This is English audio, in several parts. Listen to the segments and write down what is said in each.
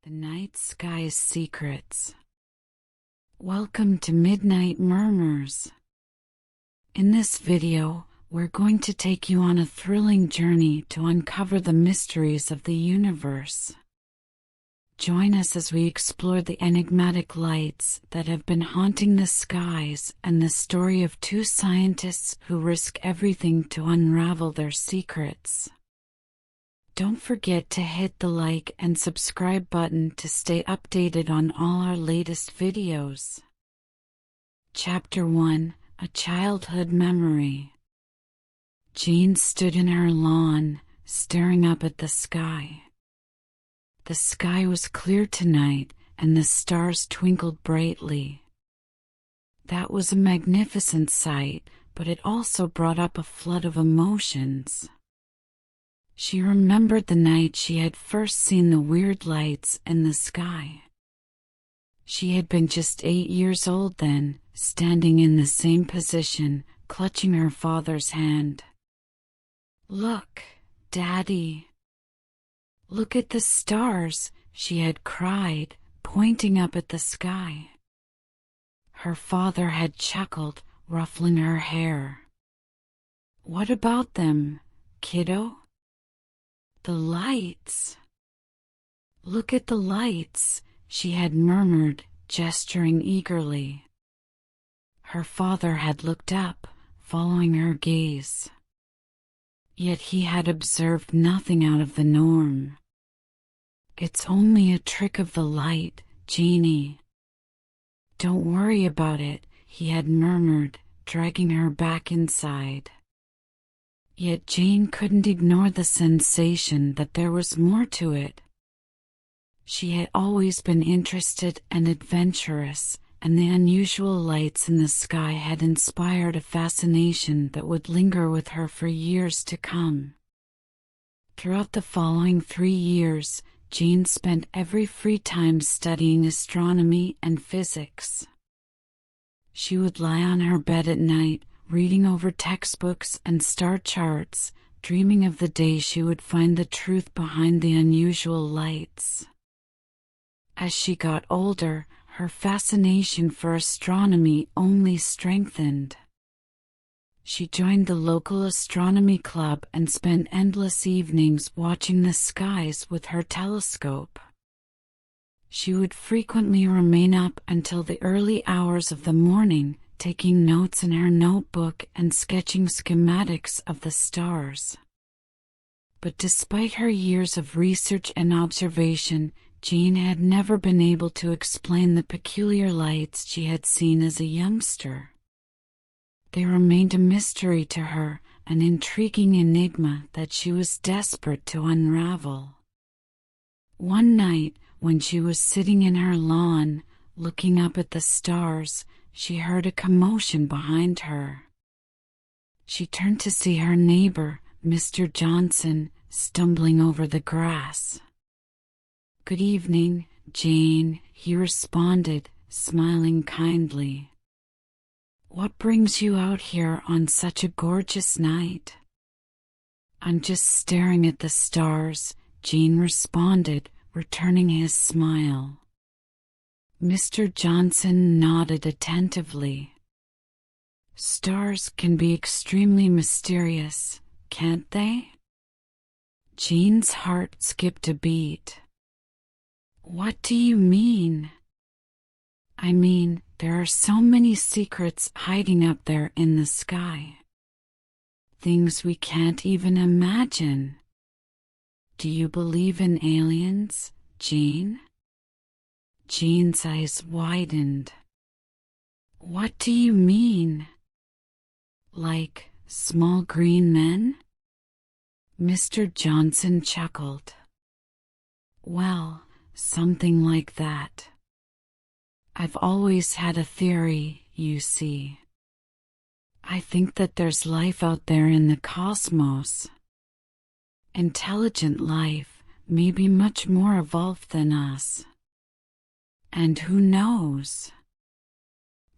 The night sky's secrets. Welcome to Midnight Murmurs. In this video, we're going to take you on a thrilling journey to uncover the mysteries of the universe. Join us as we explore the enigmatic lights that have been haunting the skies and the story of two scientists who risk everything to unravel their secrets. Don't forget to hit the like and subscribe button to stay updated on all our latest videos. Chapter 1: A Childhood Memory. Jean stood in her lawn, staring up at the sky. The sky was clear tonight, and the stars twinkled brightly. That was a magnificent sight, but it also brought up a flood of emotions. She remembered the night she had first seen the weird lights in the sky. She had been just 8 years old then, standing in the same position, clutching her father's hand. "Look, Daddy. Look at the stars," she had cried, pointing up at the sky. Her father had chuckled, ruffling her hair. "What about them, kiddo?" "The lights. Look at the lights," she had murmured, gesturing eagerly. Her father had looked up, following her gaze. Yet he had observed nothing out of the norm. "It's only a trick of the light, Jeannie. Don't worry about it," he had murmured, dragging her back inside. Yet Jane couldn't ignore the sensation that there was more to it. She had always been interested and adventurous, and the unusual lights in the sky had inspired a fascination that would linger with her for years to come. Throughout the following 3 years, Jane spent every free time studying astronomy and physics. She would lie on her bed at night, reading over textbooks and star charts, dreaming of the day she would find the truth behind the unusual lights. As she got older, her fascination for astronomy only strengthened. She joined the local astronomy club and spent endless evenings watching the skies with her telescope. She would frequently remain up until the early hours of the morning, taking notes in her notebook and sketching schematics of the stars. But despite her years of research and observation, Jean had never been able to explain the peculiar lights she had seen as a youngster. They remained a mystery to her, an intriguing enigma that she was desperate to unravel. One night, when she was sitting in her lawn, looking up at the stars, she heard a commotion behind her. She turned to see her neighbor, Mr. Johnson, stumbling over the grass. "Good evening, Jane," he responded, smiling kindly. "What brings you out here on such a gorgeous night?" "I'm just staring at the stars," Jane responded, returning his smile. Mr. Johnson nodded attentively. "Stars can be extremely mysterious, can't they?" Jean's heart skipped a beat. "What do you mean?" "I mean, there are so many secrets hiding up there in the sky. Things we can't even imagine. Do you believe in aliens, Jean?" Jean's eyes widened. "What do you mean? Like small green men?" Mr. Johnson chuckled. "Well, something like that. I've always had a theory, you see. I think that there's life out there in the cosmos. Intelligent life, maybe much more evolved than us. And who knows?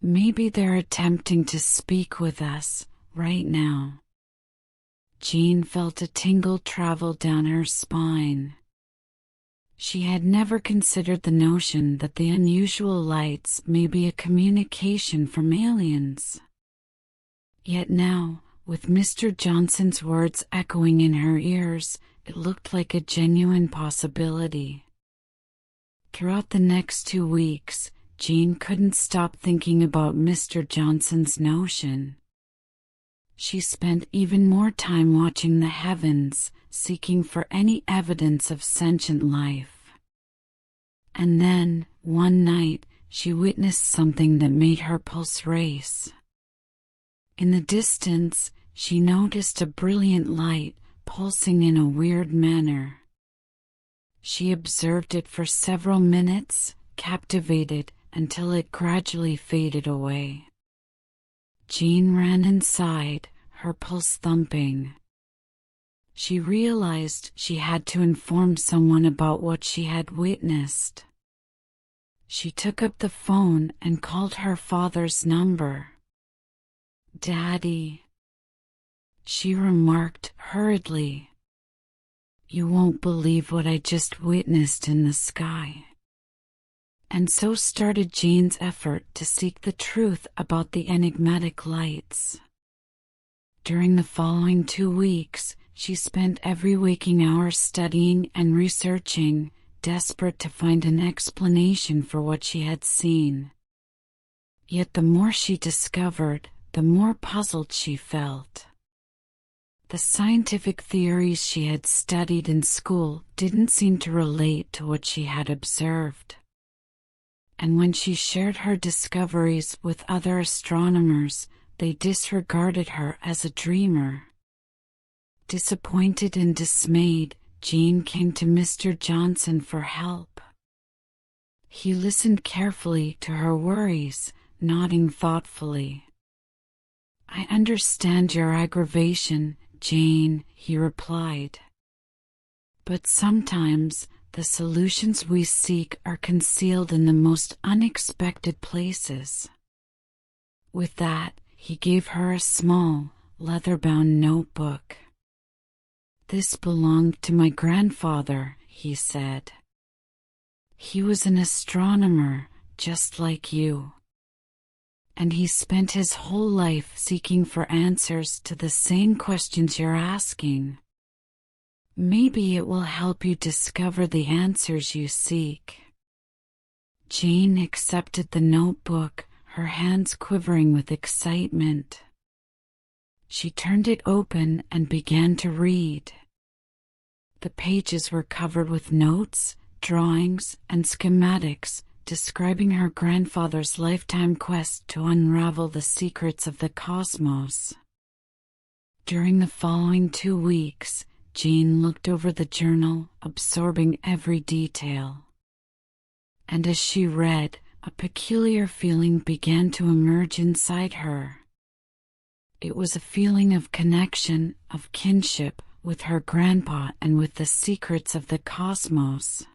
Maybe they're attempting to speak with us right now." Jean felt a tingle travel down her spine. She had never considered the notion that the unusual lights may be a communication from aliens. Yet now, with Mr. Johnson's words echoing in her ears, it looked like a genuine possibility. Throughout the next 2 weeks, Jean couldn't stop thinking about Mr. Johnson's notion. She spent even more time watching the heavens, seeking for any evidence of sentient life. And then, one night, she witnessed something that made her pulse race. In the distance, she noticed a brilliant light pulsing in a weird manner. She observed it for several minutes, captivated, until it gradually faded away. Jean ran inside, her pulse thumping. She realized she had to inform someone about what she had witnessed. She took up the phone and called her father's number. "Daddy," she remarked hurriedly, "you won't believe what I just witnessed in the sky." And so started Jean's effort to seek the truth about the enigmatic lights. During the following 2 weeks, she spent every waking hour studying and researching, desperate to find an explanation for what she had seen. Yet the more she discovered, the more puzzled she felt. The scientific theories she had studied in school didn't seem to relate to what she had observed. And when she shared her discoveries with other astronomers, they disregarded her as a dreamer. Disappointed and dismayed, Jean came to Mr. Johnson for help. He listened carefully to her worries, nodding thoughtfully. "I understand your aggravation, Jane," he replied. "But sometimes the solutions we seek are concealed in the most unexpected places." With that, he gave her a small, leather-bound notebook. "This belonged to my grandfather," he said. "He was an astronomer, just like you. And he spent his whole life seeking for answers to the same questions you're asking. Maybe it will help you discover the answers you seek." Jane accepted the notebook, her hands quivering with excitement. She turned it open and began to read. The pages were covered with notes, drawings, and schematics describing her grandfather's lifetime quest to unravel the secrets of the cosmos. During the following 2 weeks, Jean looked over the journal, absorbing every detail. And as she read, a peculiar feeling began to emerge inside her. It was a feeling of connection, of kinship, with her grandpa and with the secrets of the cosmos.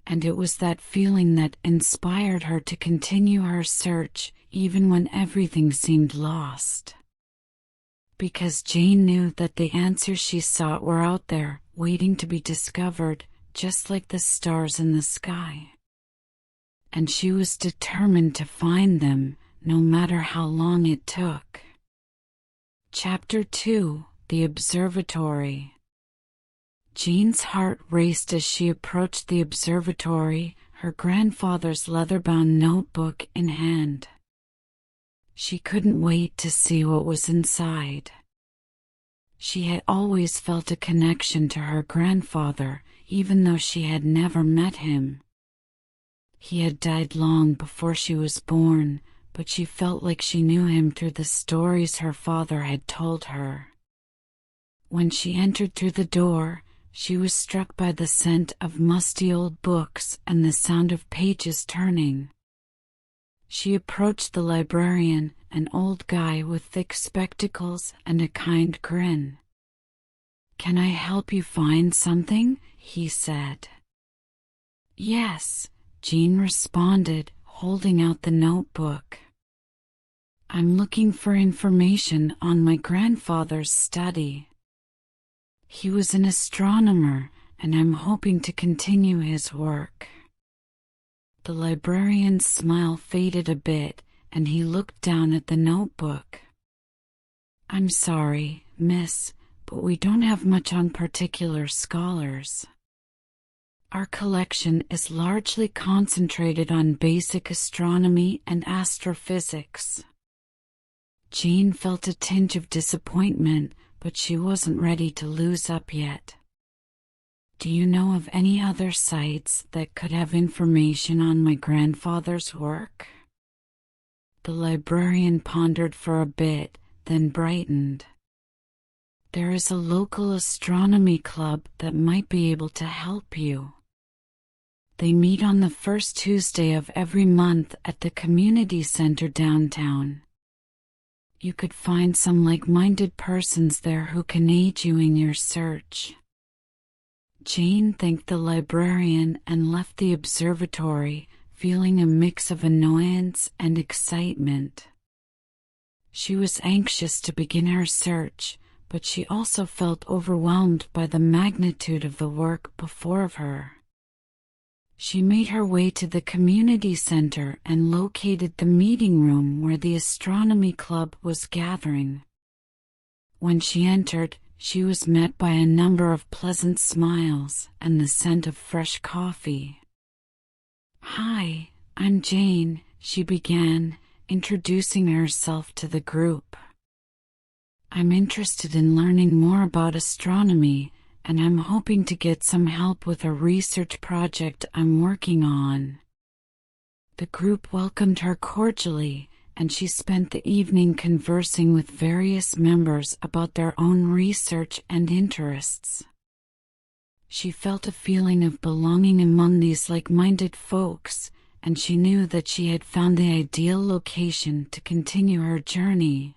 And it was that feeling that inspired her to continue her search, even when everything seemed lost. Because Jane knew that the answers she sought were out there, waiting to be discovered, just like the stars in the sky. And she was determined to find them, no matter how long it took. Chapter 2: The Observatory. Jean's heart raced as she approached the observatory, her grandfather's leather-bound notebook in hand. She couldn't wait to see what was inside. She had always felt a connection to her grandfather, even though she had never met him. He had died long before she was born, but she felt like she knew him through the stories her father had told her. When she entered through the door, she was struck by the scent of musty old books and the sound of pages turning. She approached the librarian, an old guy with thick spectacles and a kind grin. "Can I help you find something?" he said. "Yes," Jean responded, holding out the notebook. "I'm looking for information on my grandfather's study. He was an astronomer, and I'm hoping to continue his work." The librarian's smile faded a bit, and he looked down at the notebook. "I'm sorry, miss, but we don't have much on particular scholars. Our collection is largely concentrated on basic astronomy and astrophysics." Jean felt a tinge of disappointment, but she wasn't ready to lose up yet. "Do you know of any other sites that could have information on my grandfather's work?" The librarian pondered for a bit, then brightened. "There is a local astronomy club that might be able to help you. They meet on the first Tuesday of every month at the community center downtown. You could find some like-minded persons there who can aid you in your search." Jane thanked the librarian and left the observatory, feeling a mix of annoyance and excitement. She was anxious to begin her search, but she also felt overwhelmed by the magnitude of the work before her. She made her way to the community center and located the meeting room where the astronomy club was gathering. When she entered, she was met by a number of pleasant smiles and the scent of fresh coffee. "Hi, I'm Jane," she began, introducing herself to the group. "I'm interested in learning more about astronomy, and I'm hoping to get some help with a research project I'm working on." The group welcomed her cordially, and she spent the evening conversing with various members about their own research and interests. She felt a feeling of belonging among these like-minded folks, and she knew that she had found the ideal location to continue her journey.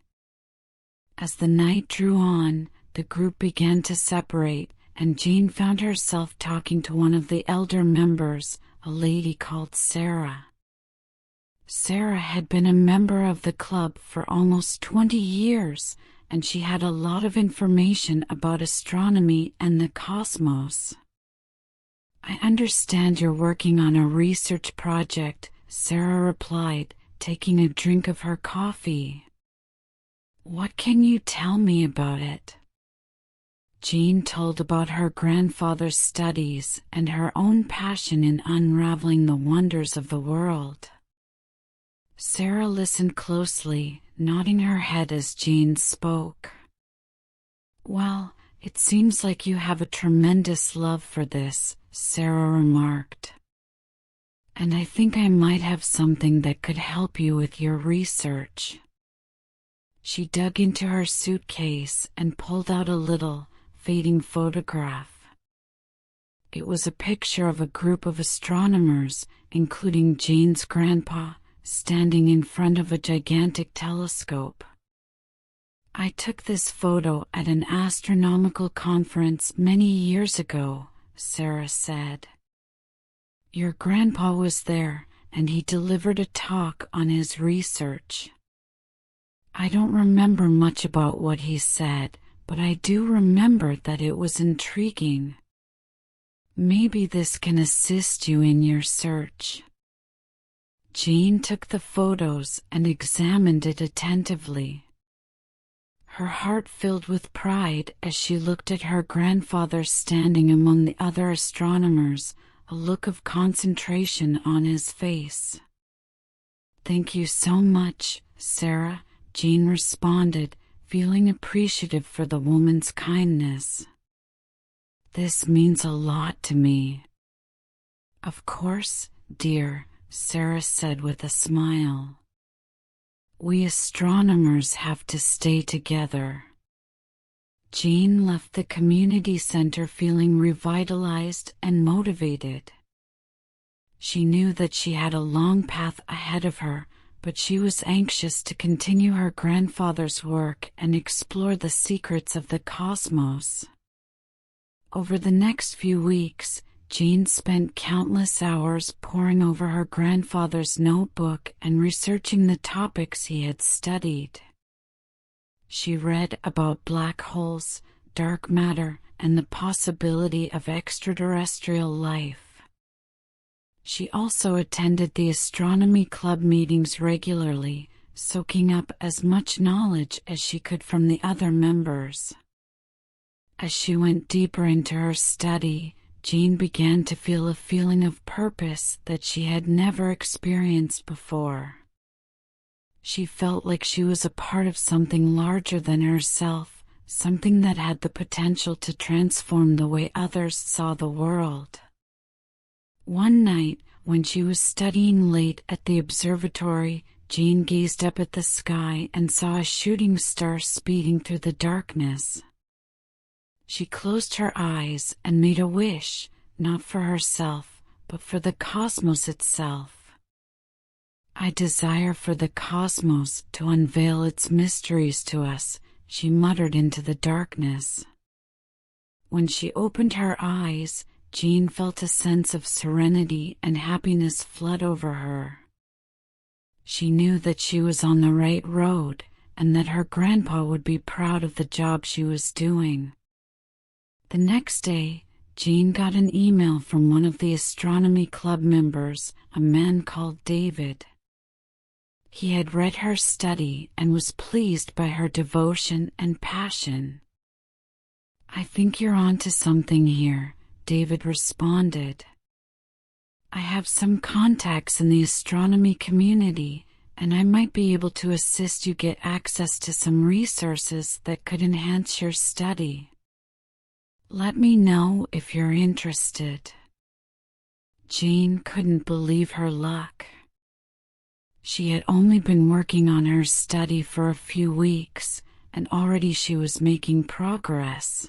As the night drew on, the group began to separate, and Jane found herself talking to one of the elder members, a lady called Sarah. Sarah had been a member of the club for almost 20 years, and she had a lot of information about astronomy and the cosmos. "I understand you're working on a research project," Sarah replied, taking a drink of her coffee. "What can you tell me about it?" Jean told about her grandfather's studies and her own passion in unraveling the wonders of the world. Sarah listened closely, nodding her head as Jean spoke. "Well, it seems like you have a tremendous love for this," Sarah remarked. "And I think I might have something that could help you with your research." She dug into her suitcase and pulled out a little, fading photograph. It was a picture of a group of astronomers, including Jane's grandpa, standing in front of a gigantic telescope. "I took this photo at an astronomical conference many years ago," Sarah said. "Your grandpa was there, and he delivered a talk on his research. I don't remember much about what he said, but I do remember that it was intriguing. Maybe this can assist you in your search." Jean took the photos and examined it attentively. Her heart filled with pride as she looked at her grandfather standing among the other astronomers, a look of concentration on his face. "Thank you so much, Sarah," Jean responded, feeling appreciative for the woman's kindness. "This means a lot to me." "Of course, dear," Sarah said with a smile. "We astronomers have to stay together." Jean left the community center feeling revitalized and motivated. She knew that she had a long path ahead of her, but she was anxious to continue her grandfather's work and explore the secrets of the cosmos. Over the next few weeks, Jean spent countless hours poring over her grandfather's notebook and researching the topics he had studied. She read about black holes, dark matter and the possibility of extraterrestrial life. She also attended the astronomy club meetings regularly, soaking up as much knowledge as she could from the other members. As she went deeper into her study, Jean began to feel a feeling of purpose that she had never experienced before. She felt like she was a part of something larger than herself, something that had the potential to transform the way others saw the world. One night, when she was studying late at the observatory, Jean gazed up at the sky and saw a shooting star speeding through the darkness. She closed her eyes and made a wish, not for herself, but for the cosmos itself. "I desire for the cosmos to unveil its mysteries to us," she muttered into the darkness. When she opened her eyes, Jean felt a sense of serenity and happiness flood over her. She knew that she was on the right road, and that her grandpa would be proud of the job she was doing. The next day, Jean got an email from one of the astronomy club members, a man called David. He had read her study and was pleased by her devotion and passion. "I think you're onto something here," David responded. "I have some contacts in the astronomy community, and I might be able to assist you get access to some resources that could enhance your study. Let me know if you're interested." Jean couldn't believe her luck. She had only been working on her study for a few weeks, and already she was making progress.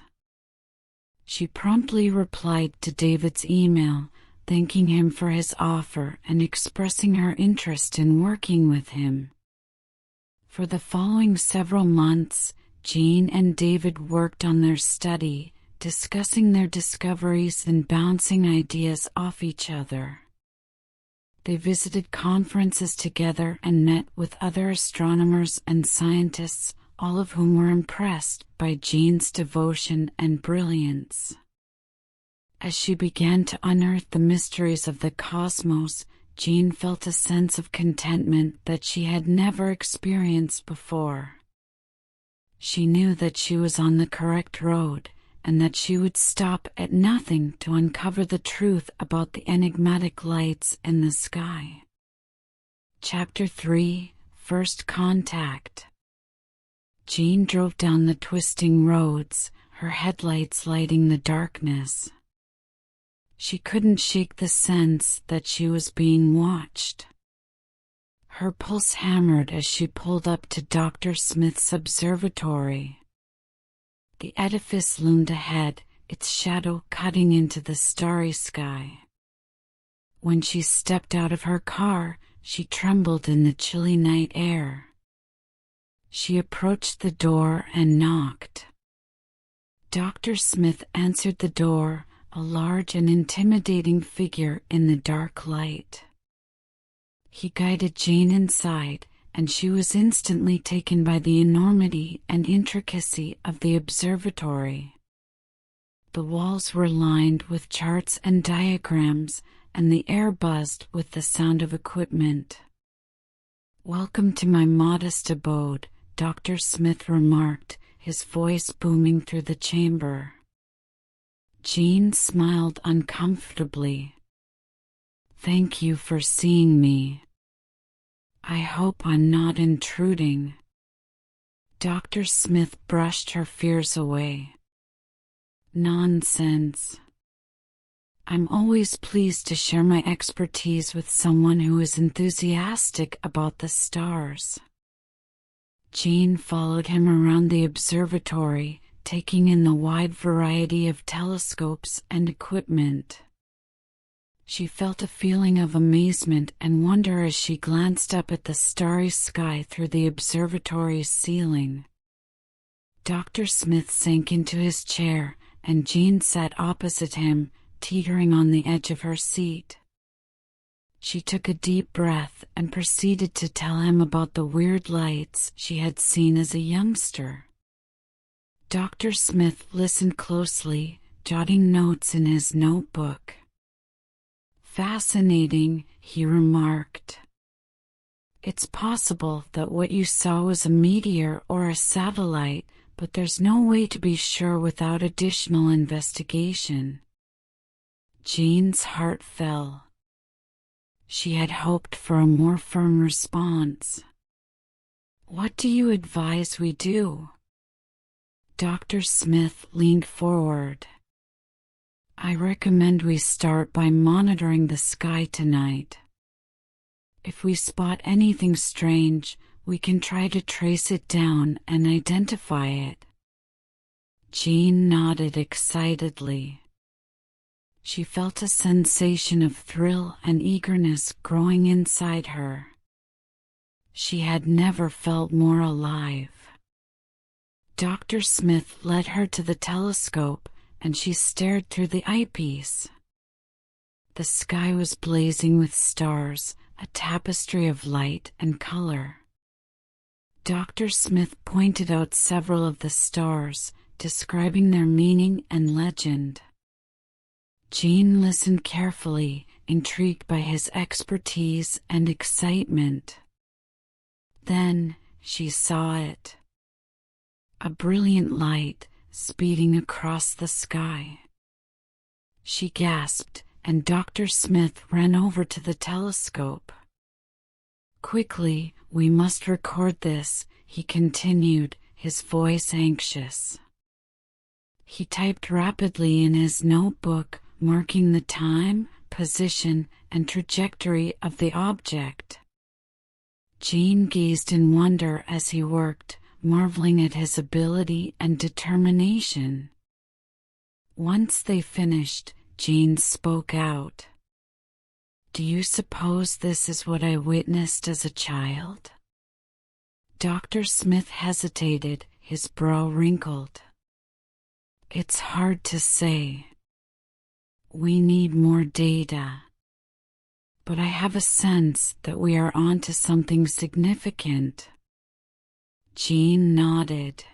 She promptly replied to David's email, thanking him for his offer and expressing her interest in working with him. For the following several months, Jean and David worked on their study, discussing their discoveries and bouncing ideas off each other. They visited conferences together and met with other astronomers and scientists, all of whom were impressed by Jean's devotion and brilliance. As she began to unearth the mysteries of the cosmos, Jean felt a sense of contentment that she had never experienced before. She knew that she was on the correct road, and that she would stop at nothing to uncover the truth about the enigmatic lights in the sky. Chapter 3: First Contact. Jean drove down the twisting roads, her headlights lighting the darkness. She couldn't shake the sense that she was being watched. Her pulse hammered as she pulled up to Dr. Smith's observatory. The edifice loomed ahead, its shadow cutting into the starry sky. When she stepped out of her car, she trembled in the chilly night air. She approached the door and knocked. Dr. Smith answered the door, a large and intimidating figure in the dark light. He guided Jean inside, and she was instantly taken by the enormity and intricacy of the observatory. The walls were lined with charts and diagrams, and the air buzzed with the sound of equipment. "Welcome to my modest abode," Dr. Smith remarked, his voice booming through the chamber. Jean smiled uncomfortably. "Thank you for seeing me. I hope I'm not intruding." Dr. Smith brushed her fears away. "Nonsense. I'm always pleased to share my expertise with someone who is enthusiastic about the stars." Jean followed him around the observatory, taking in the wide variety of telescopes and equipment. She felt a feeling of amazement and wonder as she glanced up at the starry sky through the observatory's ceiling. Dr. Smith sank into his chair, and Jean sat opposite him, teetering on the edge of her seat. She took a deep breath and proceeded to tell him about the weird lights she had seen as a youngster. Dr. Smith listened closely, jotting notes in his notebook. "Fascinating," he remarked. "It's possible that what you saw was a meteor or a satellite, but there's no way to be sure without additional investigation." Jean's heart fell. She had hoped for a more firm response. "What do you advise we do?" Dr. Smith leaned forward. "I recommend we start by monitoring the sky tonight. If we spot anything strange, we can try to trace it down and identify it." Jean nodded excitedly. She felt a sensation of thrill and eagerness growing inside her. She had never felt more alive. Dr. Smith led her to the telescope, and she stared through the eyepiece. The sky was blazing with stars, a tapestry of light and color. Dr. Smith pointed out several of the stars, describing their meaning and legend. Jean listened carefully, intrigued by his expertise and excitement. Then she saw it. A brilliant light speeding across the sky. She gasped, and Dr. Smith ran over to the telescope. "Quickly, we must record this," he continued, his voice anxious. He typed rapidly in his notebook, marking the time, position, and trajectory of the object. Jean gazed in wonder as he worked, marveling at his ability and determination. Once they finished, Jean spoke out. "Do you suppose this is what I witnessed as a child?" Dr. Smith hesitated, his brow wrinkled. "It's hard to say. We need more data. But I have a sense that we are onto something significant." Jean nodded.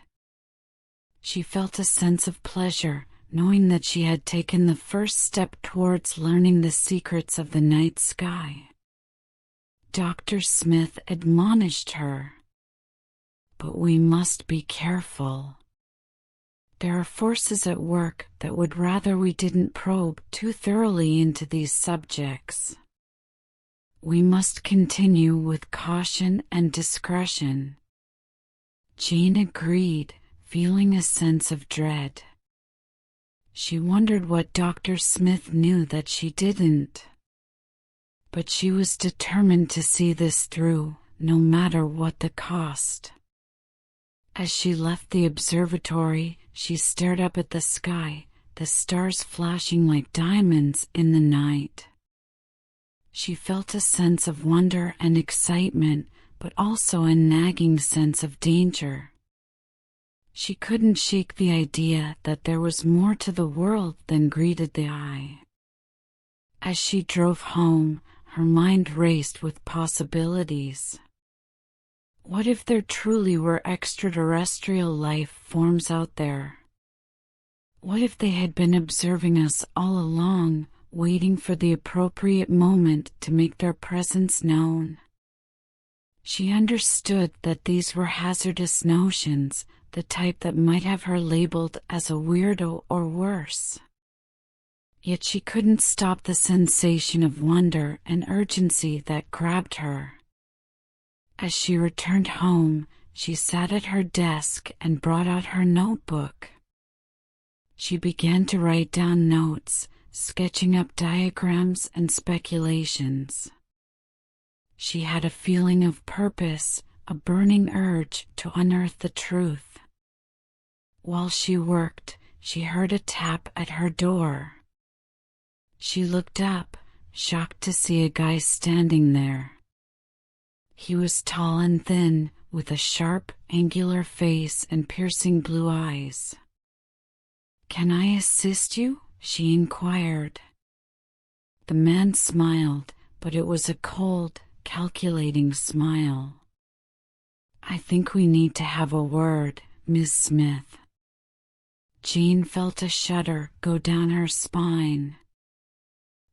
She felt a sense of pleasure, knowing that she had taken the first step towards learning the secrets of the night sky. Dr. Smith admonished her. "But we must be careful. There are forces at work that would rather we didn't probe too thoroughly into these subjects. We must continue with caution and discretion." Jean agreed, feeling a sense of dread. She wondered what Dr. Smith knew that she didn't. But she was determined to see this through, no matter what the cost. As she left the observatory, she stared up at the sky, the stars flashing like diamonds in the night. She felt a sense of wonder and excitement, but also a nagging sense of danger. She couldn't shake the idea that there was more to the world than greeted the eye. As she drove home, her mind raced with possibilities. What if there truly were extraterrestrial life forms out there? What if they had been observing us all along, waiting for the appropriate moment to make their presence known? She understood that these were hazardous notions, the type that might have her labeled as a weirdo or worse. Yet she couldn't stop the sensation of wonder and urgency that grabbed her. As she returned home, she sat at her desk and brought out her notebook. She began to write down notes, sketching up diagrams and speculations. She had a feeling of purpose, a burning urge to unearth the truth. While she worked, she heard a tap at her door. She looked up, shocked to see a guy standing there. He was tall and thin, with a sharp, angular face and piercing blue eyes. "Can I assist you?" she inquired. The man smiled, but it was a cold, calculating smile. "I think we need to have a word, Miss Smith. Jean felt a shudder go down her spine.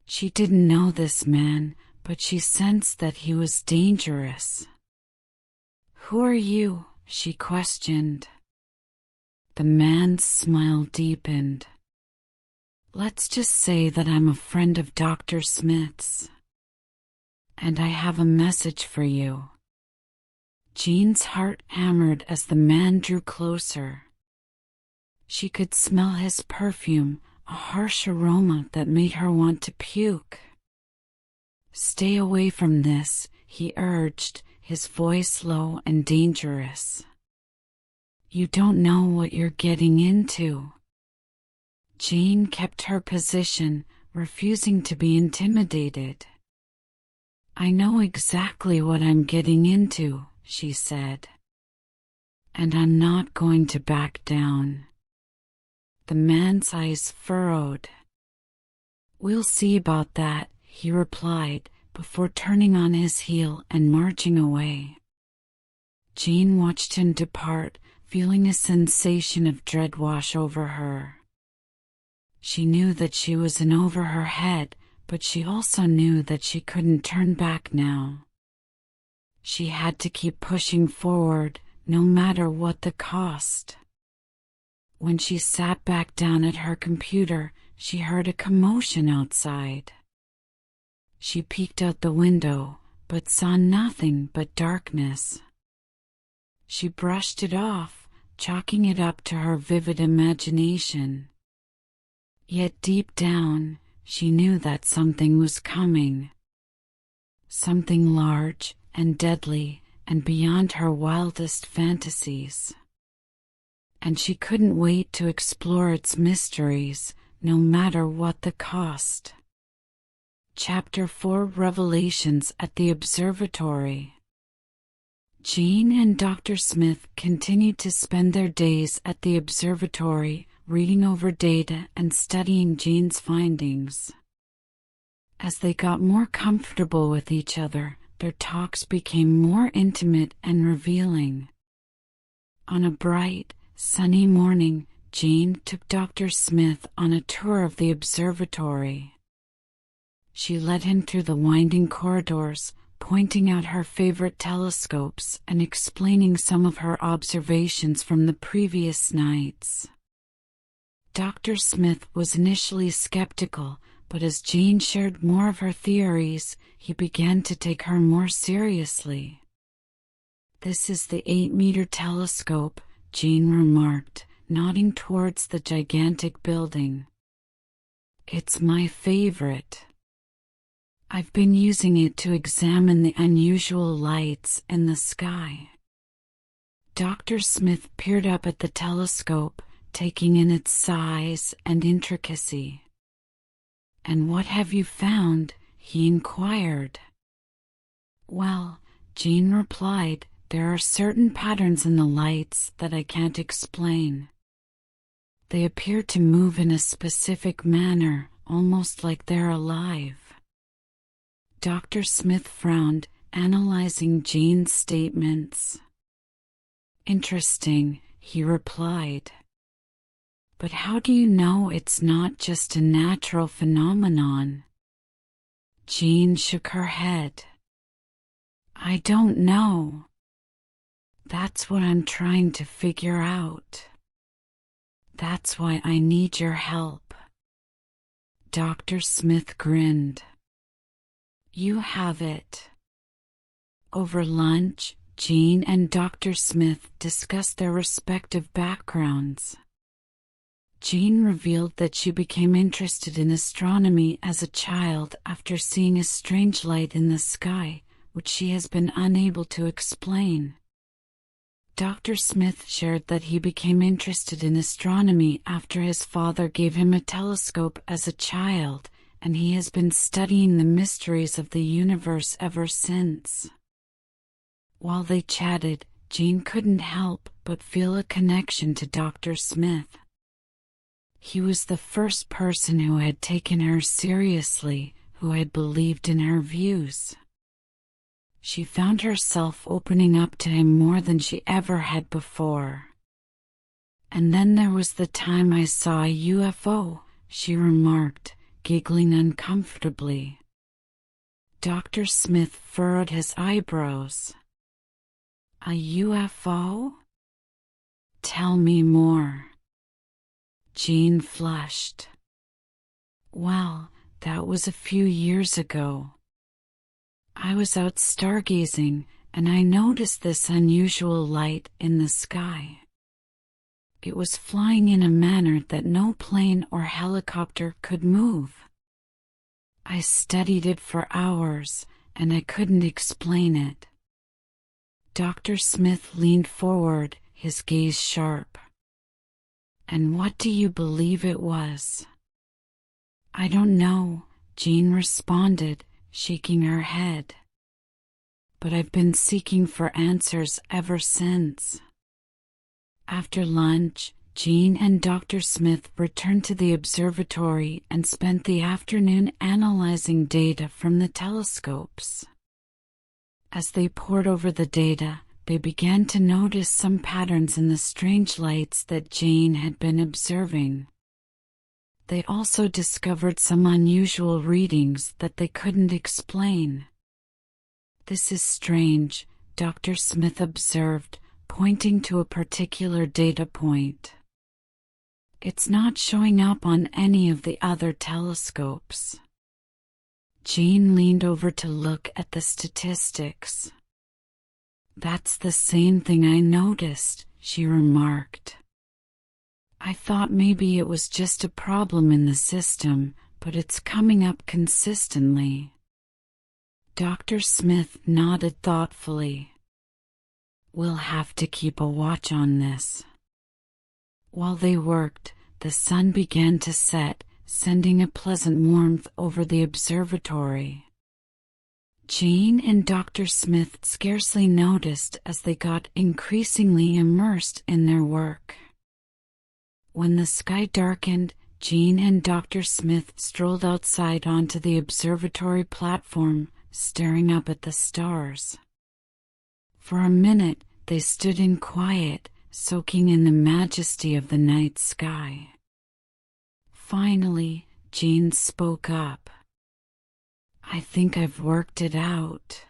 She didn't know this man, but she sensed that he was dangerous. "Who are you?" she questioned. The man's smile deepened. "Let's just say that I'm a friend of Dr. Smith's. And I have a message for you." Jean's heart hammered as the man drew closer. She could smell his perfume, a harsh aroma that made her want to puke. "Stay away from this," he urged, his voice low and dangerous. "You don't know what you're getting into." Jean kept her position, refusing to be intimidated. "I know exactly what I'm getting into," she said. "And I'm not going to back down." The man's eyes furrowed. "We'll see about that," he replied, before turning on his heel and marching away. Jean watched him depart, feeling a sensation of dread wash over her. She knew that she was in over her head, but she also knew that she couldn't turn back now. She had to keep pushing forward, no matter what the cost. When she sat back down at her computer, she heard a commotion outside. She peeked out the window, but saw nothing but darkness. She brushed it off, chalking it up to her vivid imagination. Yet deep down, she knew that something was coming. Something large and deadly and beyond her wildest fantasies. And she couldn't wait to explore its mysteries, no matter what the cost. Chapter 4: Revelations at the Observatory. Jean and Dr. Smith continued to spend their days at the observatory, reading over data and studying Jean's findings. As they got more comfortable with each other, their talks became more intimate and revealing. On a bright, sunny morning, Jean took Dr. Smith on a tour of the observatory. She led him through the winding corridors, pointing out her favorite telescopes and explaining some of her observations from the previous nights. Dr. Smith was initially skeptical, but as Jean shared more of her theories, he began to take her more seriously. "This is the 8-meter telescope," Jean remarked, nodding towards the gigantic building. "It's my favorite. I've been using it to examine the unusual lights in the sky." Dr. Smith peered up at the telescope, taking in its size and intricacy. "And what have you found?" he inquired. "Well," Jean replied, "there are certain patterns in the lights that I can't explain. They appear to move in a specific manner, almost like they're alive." Dr. Smith frowned, analyzing Jean's statements. "Interesting," he replied. "But how do you know it's not just a natural phenomenon?" Jean shook her head. "I don't know. That's what I'm trying to figure out. That's why I need your help." Dr. Smith grinned. "You have it." Over lunch, Jean and Dr. Smith discussed their respective backgrounds. Jean revealed that she became interested in astronomy as a child after seeing a strange light in the sky, which she has been unable to explain. Dr. Smith shared that he became interested in astronomy after his father gave him a telescope as a child, and he has been studying the mysteries of the universe ever since. While they chatted, Jean couldn't help but feel a connection to Dr. Smith. He was the first person who had taken her seriously, who had believed in her views. She found herself opening up to him more than she ever had before. And then there was the time I saw a UFO, she remarked, giggling uncomfortably. Dr. Smith furrowed his eyebrows. A UFO? Tell me more. Jean flushed. Well, that was a few years ago. I was out stargazing, and I noticed this unusual light in the sky. It was flying in a manner that no plane or helicopter could move. I studied it for hours, and I couldn't explain it. Dr. Smith leaned forward, his gaze sharp. And what do you believe it was? I don't know, Jean responded, shaking her head. But I've been seeking for answers ever since. After lunch, Jean and Dr. Smith returned to the observatory and spent the afternoon analyzing data from the telescopes. As they pored over the data, they began to notice some patterns in the strange lights that Jane had been observing. They also discovered some unusual readings that they couldn't explain. This is strange, Dr. Smith observed, pointing to a particular data point. It's not showing up on any of the other telescopes. Jean leaned over to look at the statistics. That's the same thing I noticed, she remarked. I thought maybe it was just a problem in the system, but it's coming up consistently. Dr. Smith nodded thoughtfully. We'll have to keep a watch on this. While they worked, the sun began to set, sending a pleasant warmth over the observatory. Jean and Dr. Smith scarcely noticed as they got increasingly immersed in their work. When the sky darkened, Jean and Dr. Smith strolled outside onto the observatory platform, staring up at the stars. For a minute, they stood in quiet, soaking in the majesty of the night sky. Finally, Jean spoke up. I think I've worked it out.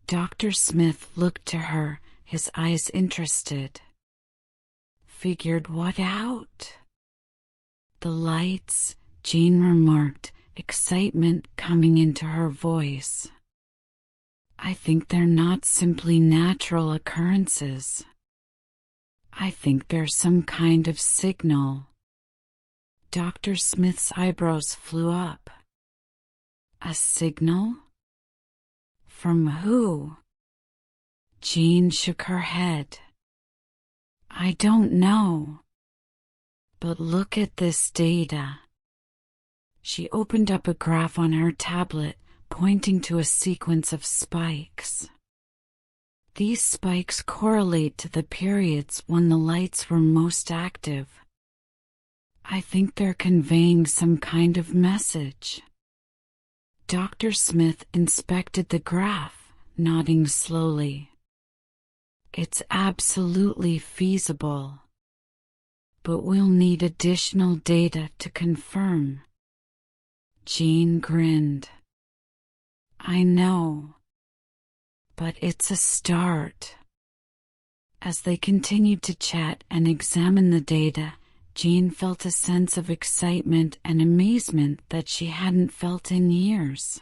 Dr. Smith looked to her, his eyes interested. Figured what out? The lights, Jean remarked, excitement coming into her voice. I think they're not simply natural occurrences. I think they're some kind of signal. Dr. Smith's eyebrows flew up. A signal? From who? Jean shook her head. I don't know. But look at this data. She opened up a graph on her tablet, pointing to a sequence of spikes. These spikes correlate to the periods when the lights were most active. I think they're conveying some kind of message. Dr. Smith inspected the graph, nodding slowly. It's absolutely feasible. But we'll need additional data to confirm. Jean grinned. I know. But it's a start. As they continued to chat and examine the data, Jean felt a sense of excitement and amazement that she hadn't felt in years.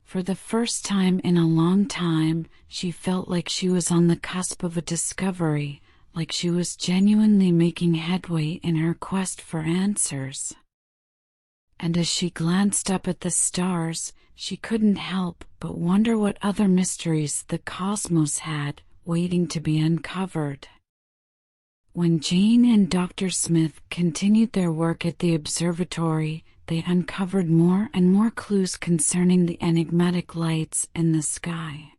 For the first time in a long time, she felt like she was on the cusp of a discovery, like she was genuinely making headway in her quest for answers. And as she glanced up at the stars, she couldn't help but wonder what other mysteries the cosmos had waiting to be uncovered. When Jane and Dr. Smith continued their work at the observatory, they uncovered more and more clues concerning the enigmatic lights in the sky.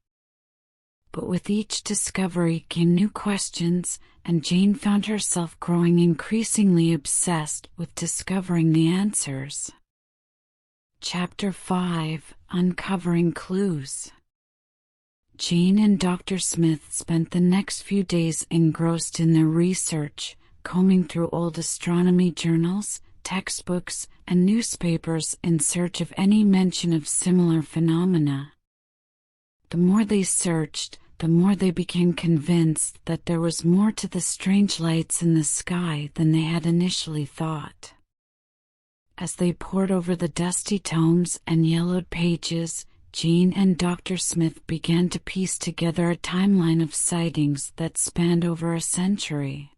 But with each discovery came new questions, and Jane found herself growing increasingly obsessed with discovering the answers. Chapter 5: Uncovering Clues. Jane and Dr. Smith spent the next few days engrossed in their research, combing through old astronomy journals, textbooks, and newspapers in search of any mention of similar phenomena. The more they searched, the more they became convinced that there was more to the strange lights in the sky than they had initially thought. As they pored over the dusty tomes and yellowed pages, Jane and Dr. Smith began to piece together a timeline of sightings that spanned over a century.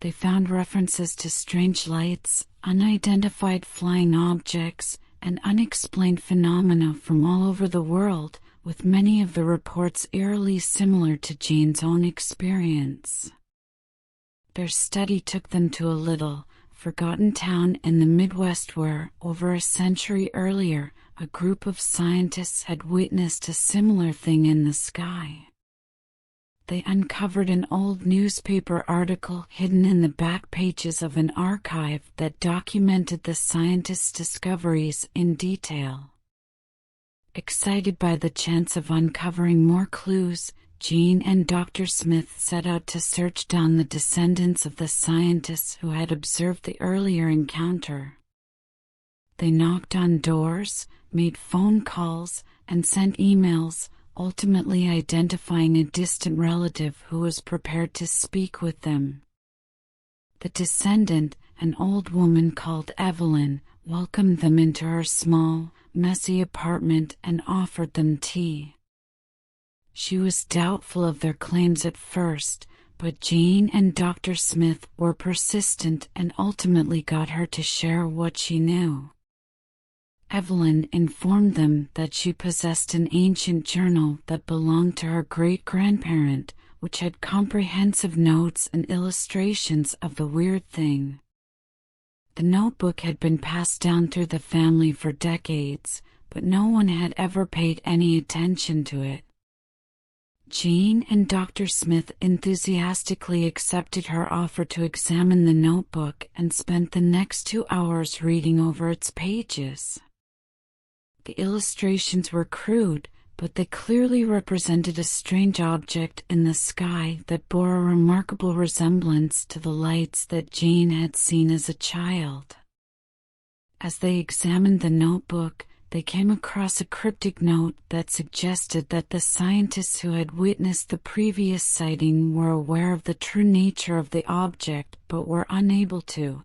They found references to strange lights, unidentified flying objects, and unexplained phenomena from all over the world, with many of the reports eerily similar to Jane's own experience. Their study took them to a little, forgotten town in the Midwest where, over a century earlier, a group of scientists had witnessed a similar thing in the sky. They uncovered an old newspaper article hidden in the back pages of an archive that documented the scientists' discoveries in detail. Excited by the chance of uncovering more clues, Jane and Dr. Smith set out to search down the descendants of the scientists who had observed the earlier encounter. They knocked on doors, made phone calls, and sent emails, ultimately identifying a distant relative who was prepared to speak with them. The descendant, an old woman called Evelyn, welcomed them into her small, messy apartment and offered them tea. She was doubtful of their claims at first, but Jane and Dr. Smith were persistent and ultimately got her to share what she knew. Evelyn informed them that she possessed an ancient journal that belonged to her great-grandparent, which had comprehensive notes and illustrations of the weird thing. The notebook had been passed down through the family for decades, but no one had ever paid any attention to it. Jane and Dr. Smith enthusiastically accepted her offer to examine the notebook and spent the next 2 hours reading over its pages. The illustrations were crude, but they clearly represented a strange object in the sky that bore a remarkable resemblance to the lights that Jane had seen as a child. As they examined the notebook, they came across a cryptic note that suggested that the scientists who had witnessed the previous sighting were aware of the true nature of the object but were unable to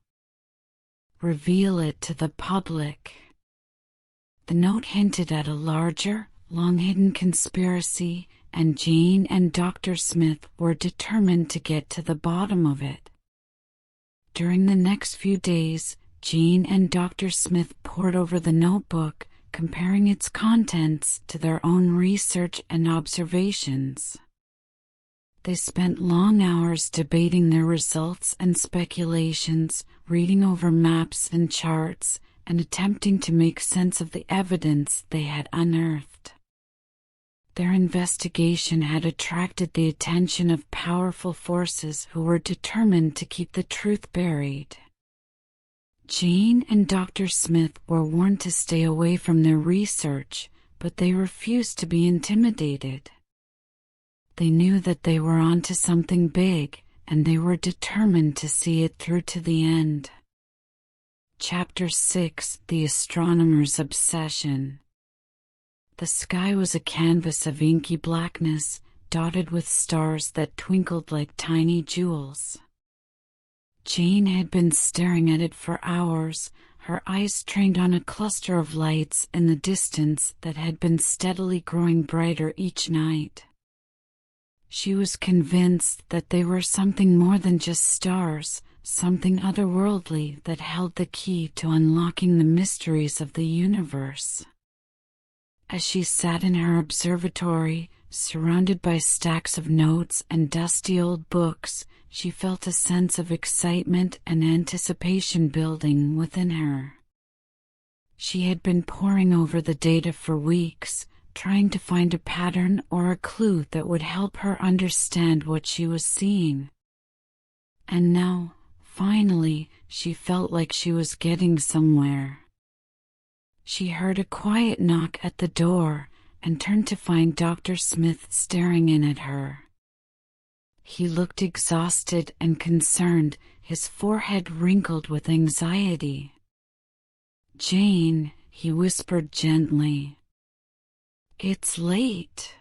reveal it to the public. The note hinted at a larger, long-hidden conspiracy, and Jane and Dr. Smith were determined to get to the bottom of it. During the next few days, Jane and Dr. Smith pored over the notebook, comparing its contents to their own research and observations. They spent long hours debating their results and speculations, reading over maps and charts, and attempting to make sense of the evidence they had unearthed. Their investigation had attracted the attention of powerful forces who were determined to keep the truth buried. Jane and Dr. Smith were warned to stay away from their research, but they refused to be intimidated. They knew that they were onto something big, and they were determined to see it through to the end. Chapter 6: The Astronomer's Obsession. The sky was a canvas of inky blackness, dotted with stars that twinkled like tiny jewels. Jane had been staring at it for hours, her eyes trained on a cluster of lights in the distance that had been steadily growing brighter each night. She was convinced that they were something more than just stars, something otherworldly that held the key to unlocking the mysteries of the universe. As she sat in her observatory, surrounded by stacks of notes and dusty old books, she felt a sense of excitement and anticipation building within her. She had been poring over the data for weeks, trying to find a pattern or a clue that would help her understand what she was seeing. And now, finally, she felt like she was getting somewhere. She heard a quiet knock at the door, and turned to find Dr. Smith staring in at her. He looked exhausted and concerned, his forehead wrinkled with anxiety. "Jane," he whispered gently. "It's late.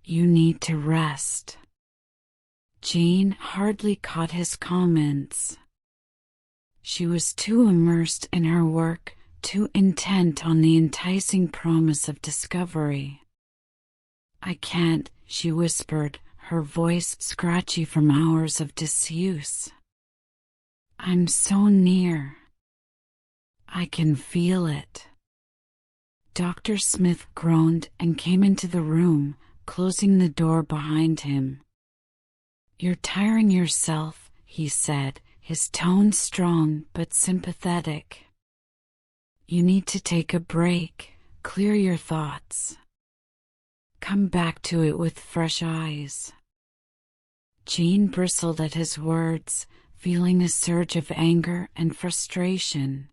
You need to rest." Jane hardly caught his comments. She was too immersed in her work, too intent on the enticing promise of discovery. "I can't," she whispered, her voice scratchy from hours of disuse. "I'm so near. I can feel it." Dr. Smith groaned and came into the room, closing the door behind him. "You're tiring yourself," he said, his tone strong but sympathetic. "You need to take a break, clear your thoughts. Come back to it with fresh eyes." Jane bristled at his words, feeling a surge of anger and frustration.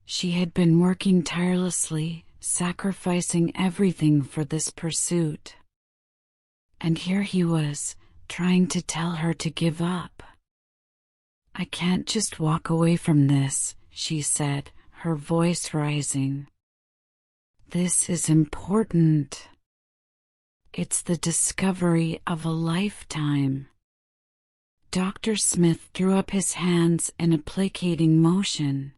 She had been working tirelessly, sacrificing everything for this pursuit. And here he was, trying to tell her to give up. "I can't just walk away from this," she said, her voice rising. "This is important. It's the discovery of a lifetime." Dr. Smith threw up his hands in a placating motion.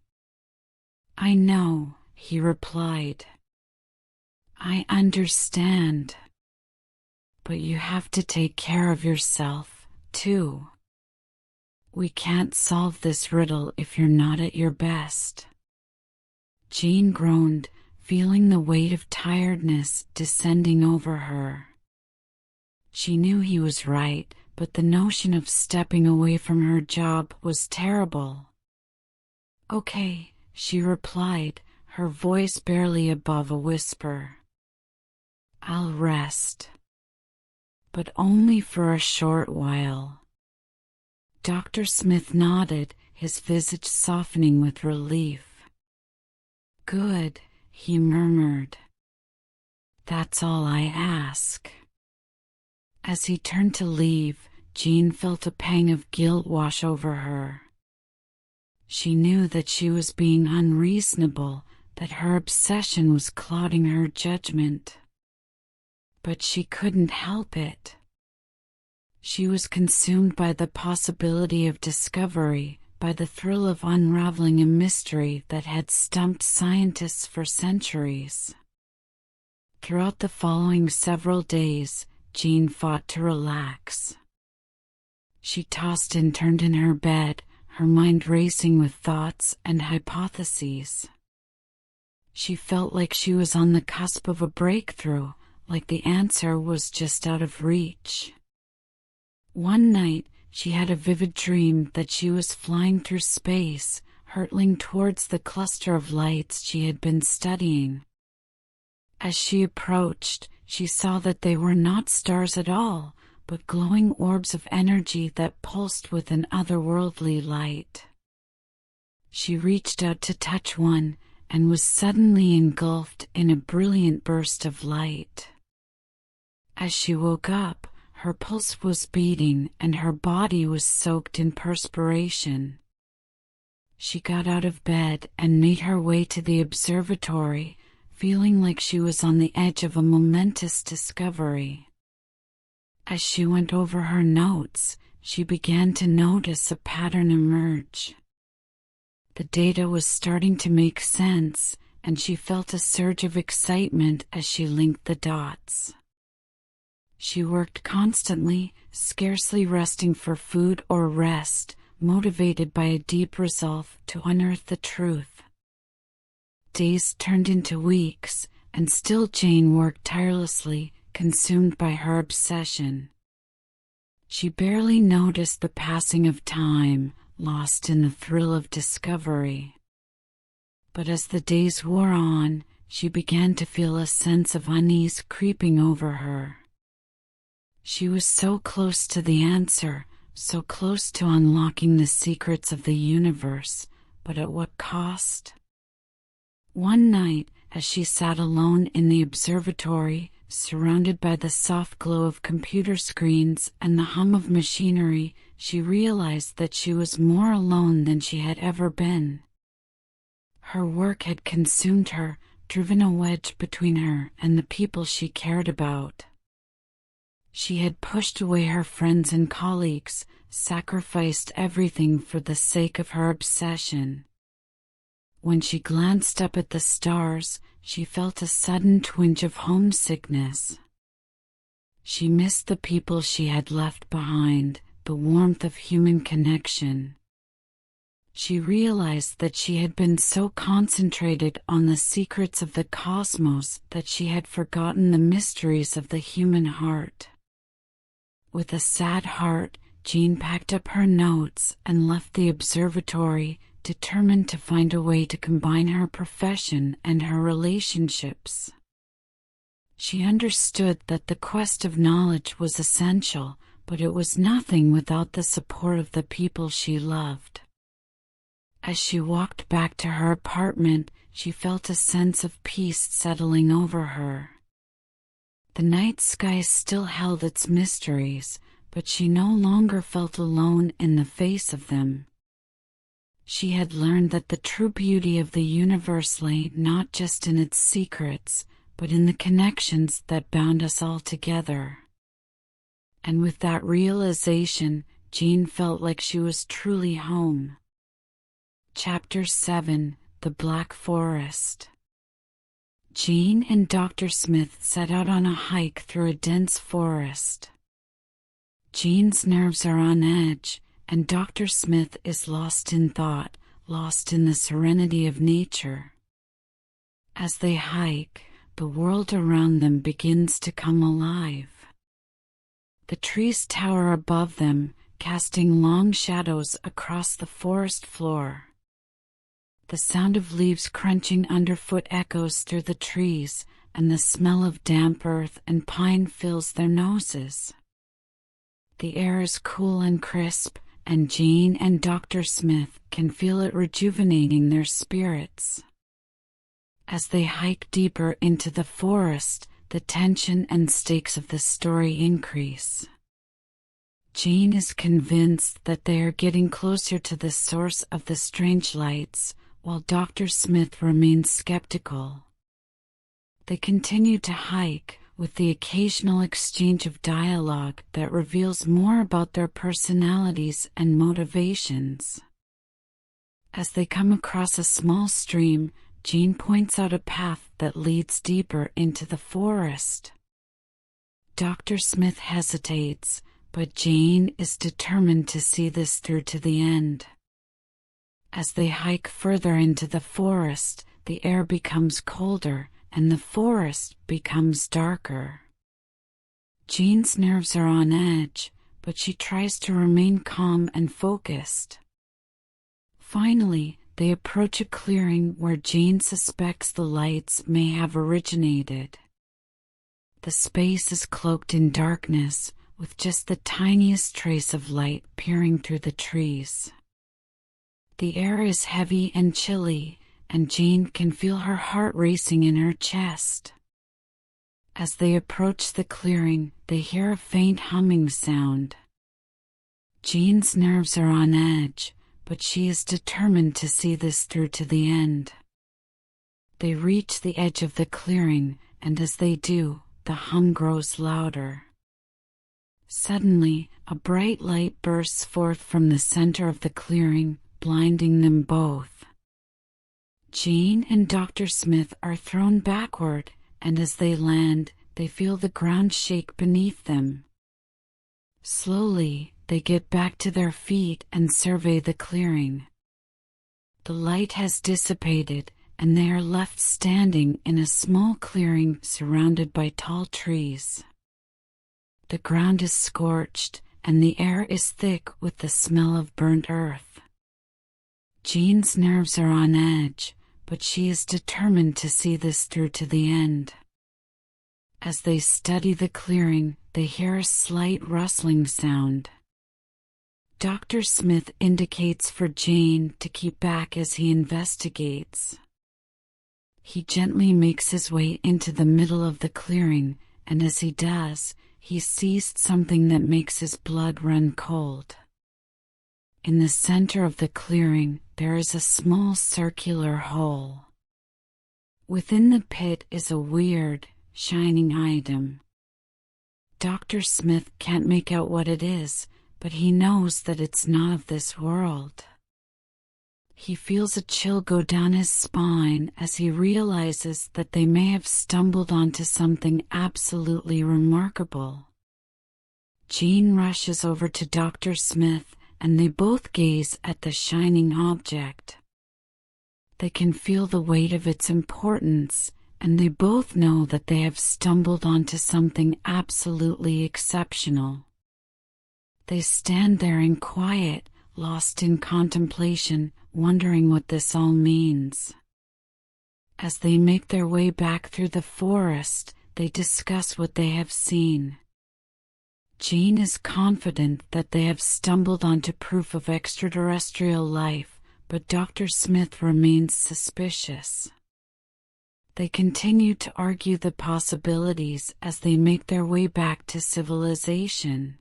"I know," he replied. "I understand. But you have to take care of yourself, too. We can't solve this riddle if you're not at your best." Jane groaned, feeling the weight of tiredness descending over her. She knew he was right, but the notion of stepping away from her job was terrible. "Okay," she replied, her voice barely above a whisper. "I'll rest. But only for a short while." Dr. Smith nodded, his visage softening with relief. "Good," he murmured. "That's all I ask." As he turned to leave, Jean felt a pang of guilt wash over her. She knew that she was being unreasonable, that her obsession was clouding her judgment. But she couldn't help it. She was consumed by the possibility of discovery, by the thrill of unraveling a mystery that had stumped scientists for centuries. Throughout the following several days, Jean fought to relax. She tossed and turned in her bed, her mind racing with thoughts and hypotheses. She felt like she was on the cusp of a breakthrough, like the answer was just out of reach. One night, she had a vivid dream that she was flying through space, hurtling towards the cluster of lights she had been studying. As she approached, she saw that they were not stars at all, but glowing orbs of energy that pulsed with an otherworldly light. She reached out to touch one, and was suddenly engulfed in a brilliant burst of light. As she woke up, her pulse was beating and her body was soaked in perspiration. She got out of bed and made her way to the observatory, feeling like she was on the edge of a momentous discovery. As she went over her notes, she began to notice a pattern emerge. The data was starting to make sense, and she felt a surge of excitement as she linked the dots. She worked constantly, scarcely resting for food or rest, motivated by a deep resolve to unearth the truth. Days turned into weeks, and still Jane worked tirelessly, consumed by her obsession. She barely noticed the passing of time, lost in the thrill of discovery. But as the days wore on, she began to feel a sense of unease creeping over her. She was so close to the answer, so close to unlocking the secrets of the universe, but at what cost? One night, As she sat alone in the observatory, surrounded by the soft glow of computer screens and the hum of machinery, she realized that she was more alone than she had ever been. Her work had consumed her, driven a wedge between her and the people she cared about. She had pushed away her friends and colleagues, sacrificed everything for the sake of her obsession. When she glanced up at the stars, she felt a sudden twinge of homesickness. She missed the people she had left behind, the warmth of human connection. She realized that she had been so concentrated on the secrets of the cosmos that she had forgotten the mysteries of the human heart. With a sad heart, Jean packed up her notes and left the observatory, determined to find a way to combine her profession and her relationships. She understood that the quest of knowledge was essential, but it was nothing without the support of the people she loved. As she walked back to her apartment, she felt a sense of peace settling over her. The night sky still held its mysteries, but she no longer felt alone in the face of them. She had learned that the true beauty of the universe lay not just in its secrets, but in the connections that bound us all together. And with that realization, Jean felt like she was truly home. Chapter 7: The Black Forest. Jean and Dr. Smith set out on a hike through a dense forest. Jean's nerves are on edge, and Dr. Smith is lost in thought, lost in the serenity of nature. As they hike, the world around them begins to come alive. The trees tower above them, casting long shadows across the forest floor. The sound of leaves crunching underfoot echoes through the trees, and the smell of damp earth and pine fills their noses. The air is cool and crisp, and Jean and Dr. Smith can feel it rejuvenating their spirits. As they hike deeper into the forest, the tension and stakes of the story increase. Jean is convinced that they are getting closer to the source of the strange lights, while Dr. Smith remains skeptical. They continue to hike, with the occasional exchange of dialogue that reveals more about their personalities and motivations. As they come across a small stream, Jean points out a path that leads deeper into the forest. Dr. Smith hesitates, but Jean is determined to see this through to the end. As they hike further into the forest, the air becomes colder, and the forest becomes darker. Jean's nerves are on edge, but she tries to remain calm and focused. Finally, they approach a clearing where Jean suspects the lights may have originated. The space is cloaked in darkness, with just the tiniest trace of light peering through the trees. The air is heavy and chilly, and Jean can feel her heart racing in her chest. As they approach the clearing, they hear a faint humming sound. Jean's nerves are on edge, but she is determined to see this through to the end. They reach the edge of the clearing, and as they do, the hum grows louder. Suddenly, a bright light bursts forth from the center of the clearing, blinding them both. Jean and Dr. Smith are thrown backward, and as they land, they feel the ground shake beneath them. Slowly, they get back to their feet and survey the clearing. The light has dissipated, and they are left standing in a small clearing surrounded by tall trees. The ground is scorched, and the air is thick with the smell of burnt earth. Jean's nerves are on edge, but she is determined to see this through to the end. As they study the clearing, they hear a slight rustling sound. Dr. Smith indicates for Jane to keep back as he investigates. He gently makes his way into the middle of the clearing, and as he does, he sees something that makes his blood run cold. In the center of the clearing, there is a small circular hole. Within the pit is a weird, shining item. Dr. Smith can't make out what it is, but he knows that it's not of this world. He feels a chill go down his spine as he realizes that they may have stumbled onto something absolutely remarkable. Jean rushes over to Dr. Smith, and they both gaze at the shining object. They can feel the weight of its importance, and they both know that they have stumbled onto something absolutely exceptional. They stand there in quiet, lost in contemplation, wondering what this all means. As they make their way back through the forest, they discuss what they have seen. Jean is confident that they have stumbled onto proof of extraterrestrial life, but Dr. Smith remains suspicious. They continue to argue the possibilities as they make their way back to civilization.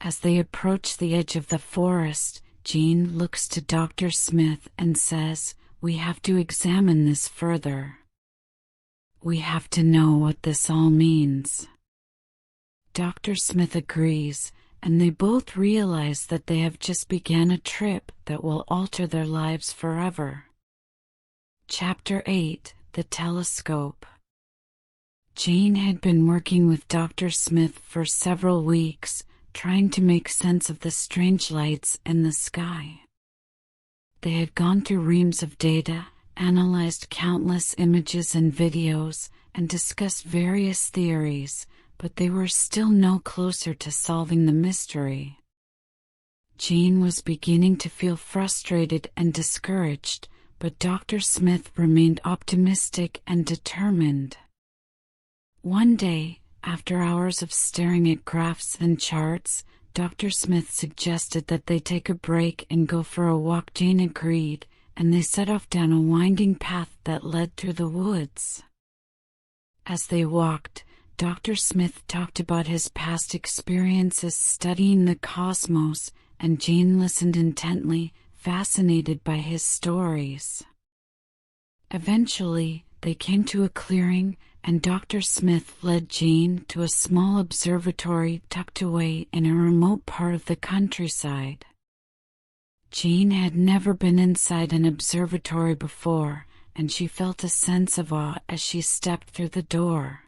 As they approach the edge of the forest, Jean looks to Dr. Smith and says, "We have to examine this further. We have to know what this all means." Dr. Smith agrees, and they both realize that they have just begun a trip that will alter their lives forever. Chapter 8: The Telescope. Jean had been working with Dr. Smith for several weeks, trying to make sense of the strange lights in the sky. They had gone through reams of data, analyzed countless images and videos, and discussed various theories, but they were still no closer to solving the mystery. Jean was beginning to feel frustrated and discouraged, but Dr. Smith remained optimistic and determined. One day, after hours of staring at graphs and charts, Dr. Smith suggested that they take a break and go for a walk. Jean agreed, and they set off down a winding path that led through the woods. As they walked, Dr. Smith talked about his past experiences studying the cosmos, and Jean listened intently, fascinated by his stories. Eventually, they came to a clearing, and Dr. Smith led Jean to a small observatory tucked away in a remote part of the countryside. Jean had never been inside an observatory before, and she felt a sense of awe as she stepped through the door.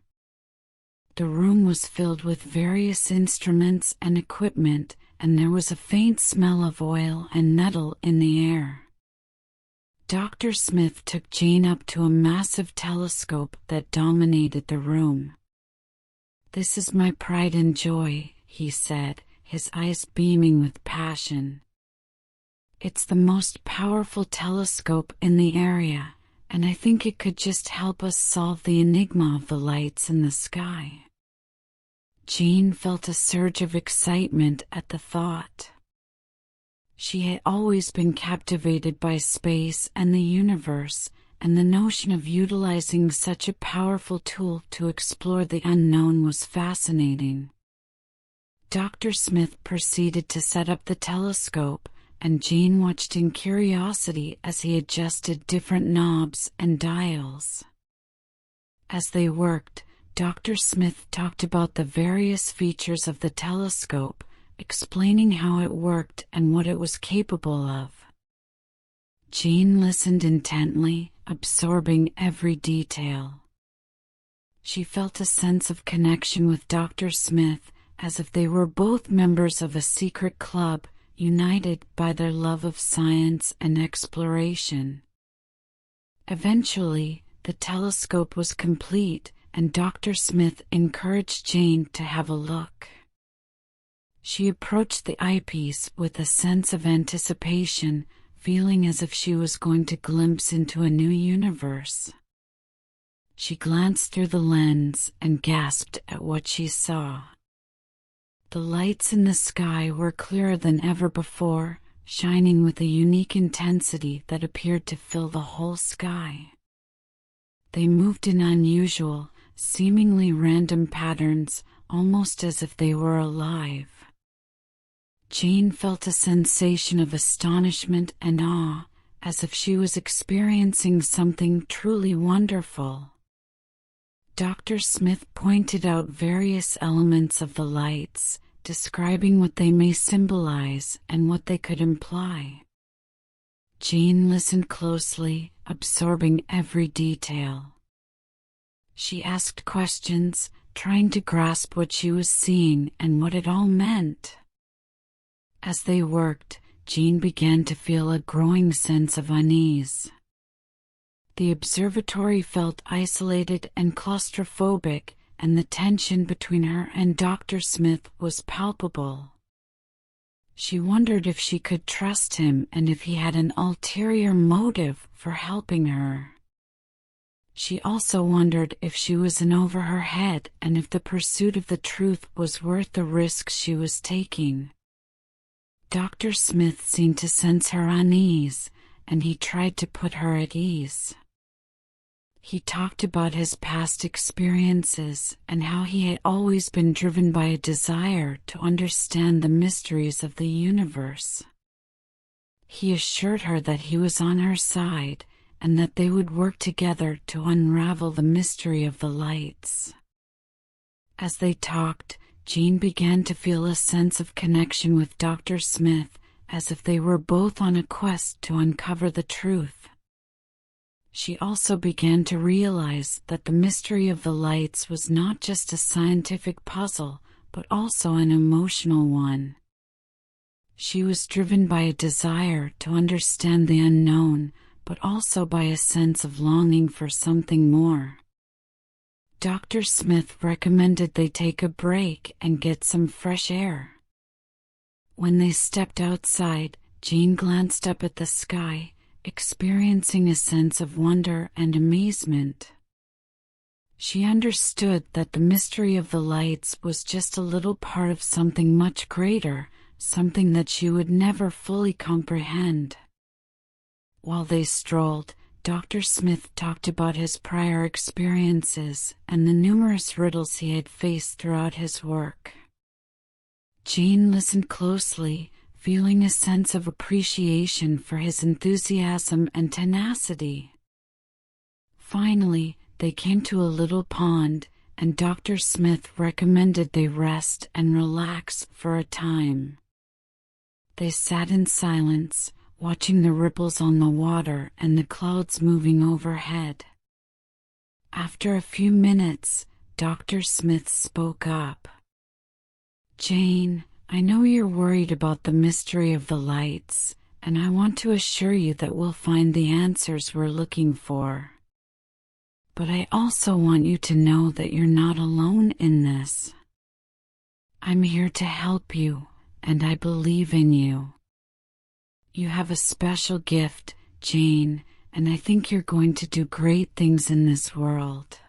The room was filled with various instruments and equipment, and there was a faint smell of oil and metal in the air. Dr. Smith took Jean up to a massive telescope that dominated the room. "This is my pride and joy," he said, his eyes beaming with passion. "It's the most powerful telescope in the area, and I think it could just help us solve the enigma of the lights in the sky." Jean felt a surge of excitement at the thought. She had always been captivated by space and the universe, and the notion of utilizing such a powerful tool to explore the unknown was fascinating. Dr. Smith proceeded to set up the telescope, and Jean watched in curiosity as he adjusted different knobs and dials. As they worked, Dr. Smith talked about the various features of the telescope, explaining how it worked and what it was capable of. Jean listened intently, absorbing every detail. She felt a sense of connection with Dr. Smith, as if they were both members of a secret club, united by their love of science and exploration. Eventually, the telescope was complete, and Dr. Smith encouraged Jean to have a look. She approached the eyepiece with a sense of anticipation, feeling as if she was going to glimpse into a new universe. She glanced through the lens and gasped at what she saw. The lights in the sky were clearer than ever before, shining with a unique intensity that appeared to fill the whole sky. They moved in unusual, seemingly random patterns, almost as if they were alive. Jane felt a sensation of astonishment and awe, as if she was experiencing something truly wonderful. Dr. Smith pointed out various elements of the lights, describing what they may symbolize and what they could imply. Jane listened closely, absorbing every detail. She asked questions, trying to grasp what she was seeing and what it all meant. As they worked, Jane began to feel a growing sense of unease. The observatory felt isolated and claustrophobic, and the tension between her and Dr. Smith was palpable. She wondered if she could trust him and if he had an ulterior motive for helping her. She also wondered if she was in over her head and if the pursuit of the truth was worth the risks she was taking. Dr. Smith seemed to sense her unease, and he tried to put her at ease. He talked about his past experiences and how he had always been driven by a desire to understand the mysteries of the universe. He assured her that he was on her side and that they would work together to unravel the mystery of the lights. As they talked, Jane began to feel a sense of connection with Dr. Smith, as if they were both on a quest to uncover the truth. She also began to realize that the mystery of the lights was not just a scientific puzzle, but also an emotional one. She was driven by a desire to understand the unknown, but also by a sense of longing for something more. Dr. Smith recommended they take a break and get some fresh air. When they stepped outside, Jane glanced up at the sky, experiencing a sense of wonder and amazement. She understood that the mystery of the lights was just a little part of something much greater, something that she would never fully comprehend. While they strolled, Dr. Smith talked about his prior experiences and the numerous riddles he had faced throughout his work. Jane listened closely, feeling a sense of appreciation for his enthusiasm and tenacity. Finally, they came to a little pond, and Dr. Smith recommended they rest and relax for a time. They sat in silence, watching the ripples on the water and the clouds moving overhead. After a few minutes, Dr. Smith spoke up. "Jane, I know you're worried about the mystery of the lights, and I want to assure you that we'll find the answers we're looking for. But I also want you to know that you're not alone in this. I'm here to help you, and I believe in you. You have a special gift, Jane, and I think you're going to do great things in this world."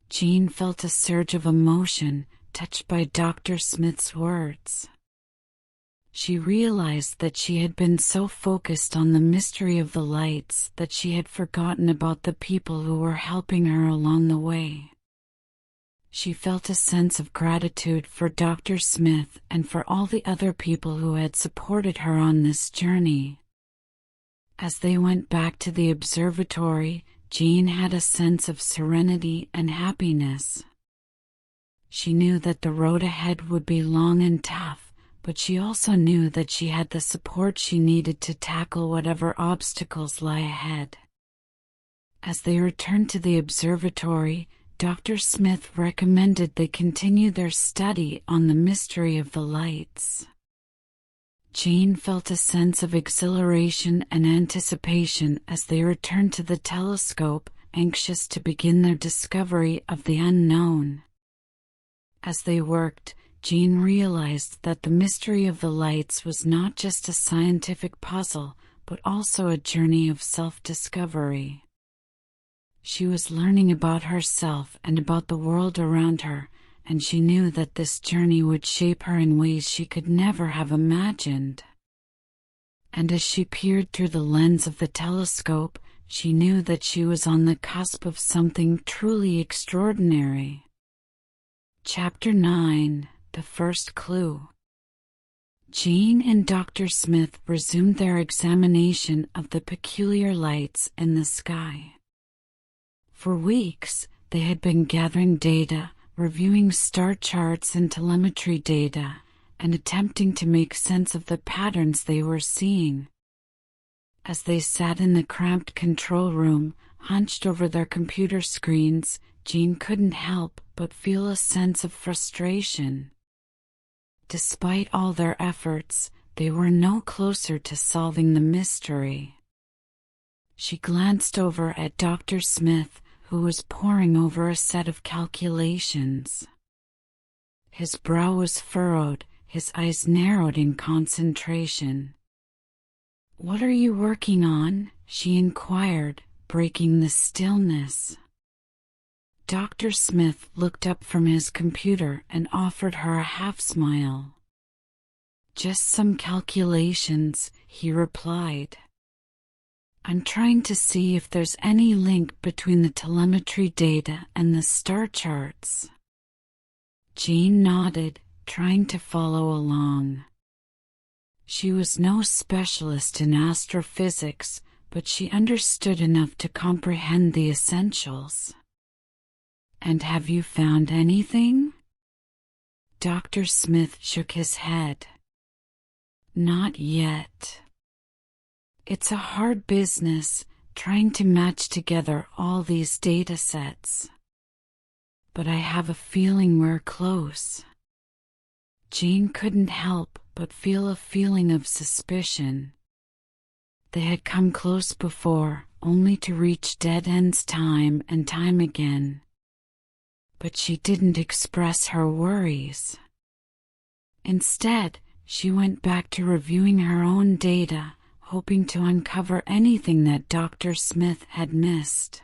Jane felt a surge of emotion, touched by Dr. Smith's words. She realized that she had been so focused on the mystery of the lights that she had forgotten about the people who were helping her along the way. She felt a sense of gratitude for Dr. Smith and for all the other people who had supported her on this journey. As they went back to the observatory, Jane had a sense of serenity and happiness. She knew that the road ahead would be long and tough, but she also knew that she had the support she needed to tackle whatever obstacles lie ahead. As they returned to the observatory, Dr. Smith recommended they continue their study on the mystery of the lights. Jane felt a sense of exhilaration and anticipation as they returned to the telescope, anxious to begin their discovery of the unknown. As they worked, Jane realized that the mystery of the lights was not just a scientific puzzle, but also a journey of self-discovery. She was learning about herself and about the world around her, and she knew that this journey would shape her in ways she could never have imagined. And as she peered through the lens of the telescope, she knew that she was on the cusp of something truly extraordinary. Chapter 9: The First Clue. Jean and Dr. Smith resumed their examination of the peculiar lights in the sky. For weeks, they had been gathering data, reviewing star charts and telemetry data, and attempting to make sense of the patterns they were seeing. As they sat in the cramped control room, hunched over their computer screens, Jean couldn't help but feel a sense of frustration. Despite all their efforts, they were no closer to solving the mystery. She glanced over at Dr. Smith, who was poring over a set of calculations. His brow was furrowed, his eyes narrowed in concentration. "What are you working on?" she inquired, breaking the stillness. Dr. Smith looked up from his computer and offered her a half-smile. "Just some calculations," he replied. "I'm trying to see if there's any link between the telemetry data and the star charts." Jean nodded, trying to follow along. She was no specialist in astrophysics, but she understood enough to comprehend the essentials. "And have you found anything?" Dr. Smith shook his head. "Not yet. It's a hard business, trying to match together all these data sets. But I have a feeling we're close." Jean couldn't help but feel a feeling of suspicion. They had come close before, only to reach dead ends time and time again. But she didn't express her worries. Instead, she went back to reviewing her own data, hoping to uncover anything that Dr. Smith had missed.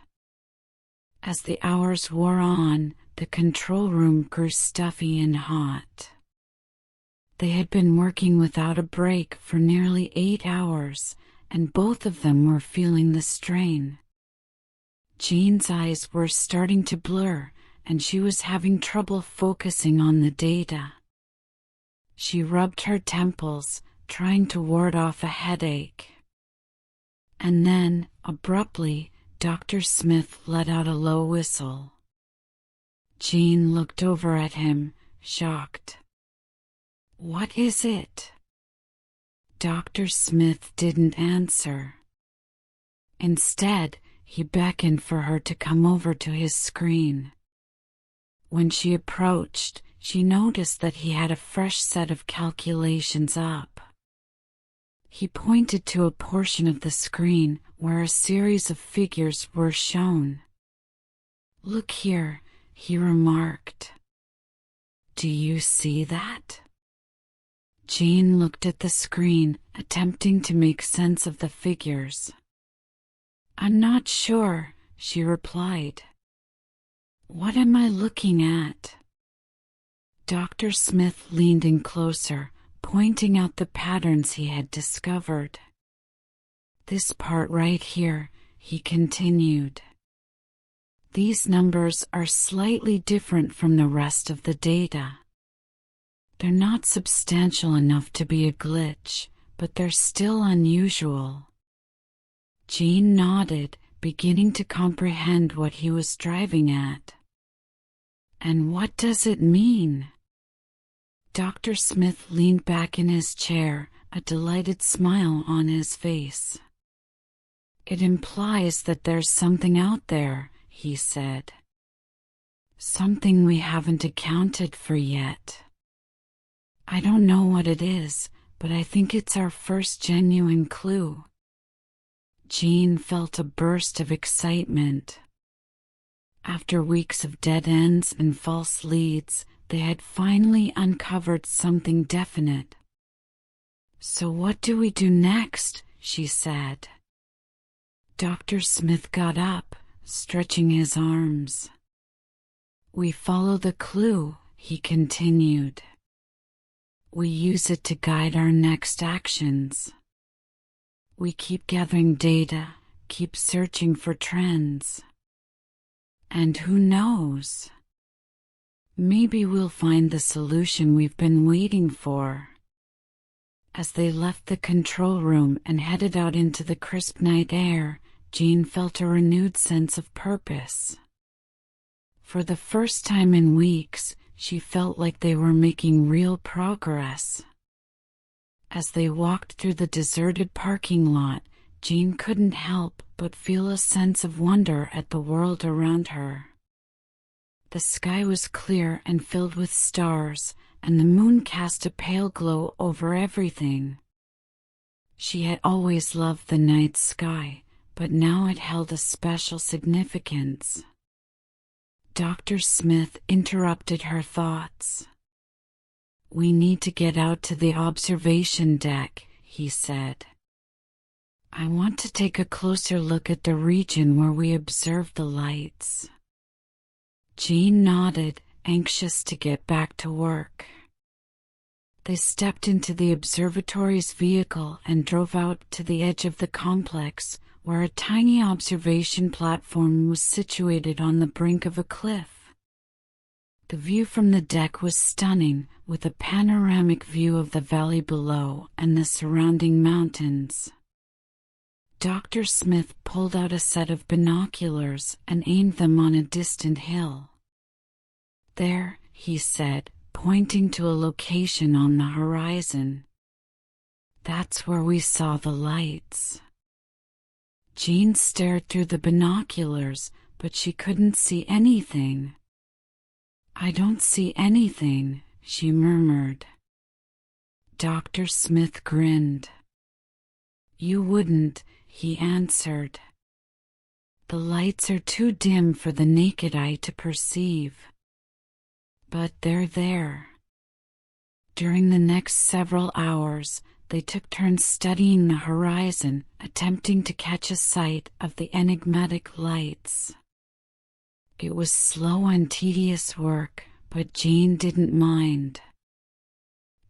As the hours wore on, the control room grew stuffy and hot. They had been working without a break for nearly 8 hours, and both of them were feeling the strain. Jean's eyes were starting to blur, and she was having trouble focusing on the data. She rubbed her temples, trying to ward off a headache. And then, abruptly, Dr. Smith let out a low whistle. Jean looked over at him, shocked. "What is it?" Dr. Smith didn't answer. Instead, he beckoned for her to come over to his screen. When she approached, she noticed that he had a fresh set of calculations up. He pointed to a portion of the screen where a series of figures were shown. "Look here," he remarked. "Do you see that?" Jean looked at the screen, attempting to make sense of the figures. "I'm not sure," she replied. "What am I looking at?" Dr. Smith leaned in closer, pointing out the patterns he had discovered. "This part right here," he continued. "These numbers are slightly different from the rest of the data. They're not substantial enough to be a glitch, but they're still unusual." Jean nodded, beginning to comprehend what he was driving at. "And what does it mean?" Dr. Smith leaned back in his chair, a delighted smile on his face. "It implies that there's something out there," he said. "Something we haven't accounted for yet. I don't know what it is, but I think it's our first genuine clue." Jean felt a burst of excitement. After weeks of dead ends and false leads, they had finally uncovered something definite. "So what do we do next?" she said. Dr. Smith got up, stretching his arms. "We follow the clue," he continued. "We use it to guide our next actions. We keep gathering data, keep searching for trends. And who knows? Maybe we'll find the solution we've been waiting for. As they left the control room and headed out into the crisp night air, Jean felt a renewed sense of purpose. For the first time in weeks, she felt like they were making real progress. As they walked through the deserted parking lot, Jean couldn't help but feel a sense of wonder at the world around her. The sky was clear and filled with stars, and the moon cast a pale glow over everything. She had always loved the night sky, but now it held a special significance. Dr. Smith interrupted her thoughts. "We need to get out to the observation deck," he said. "I want to take a closer look at the region where we observed the lights." Jean nodded, anxious to get back to work. They stepped into the observatory's vehicle and drove out to the edge of the complex, where a tiny observation platform was situated on the brink of a cliff. The view from the deck was stunning, with a panoramic view of the valley below and the surrounding mountains. Dr. Smith pulled out a set of binoculars and aimed them on a distant hill. "There," he said, pointing to a location on the horizon. "That's where we saw the lights." Jean stared through the binoculars, but she couldn't see anything. "I don't see anything," she murmured. Dr. Smith grinned. "You wouldn't," he answered. "The lights are too dim for the naked eye to perceive. But they're there." During the next several hours, they took turns studying the horizon, attempting to catch a sight of the enigmatic lights. It was slow and tedious work, but Jean didn't mind.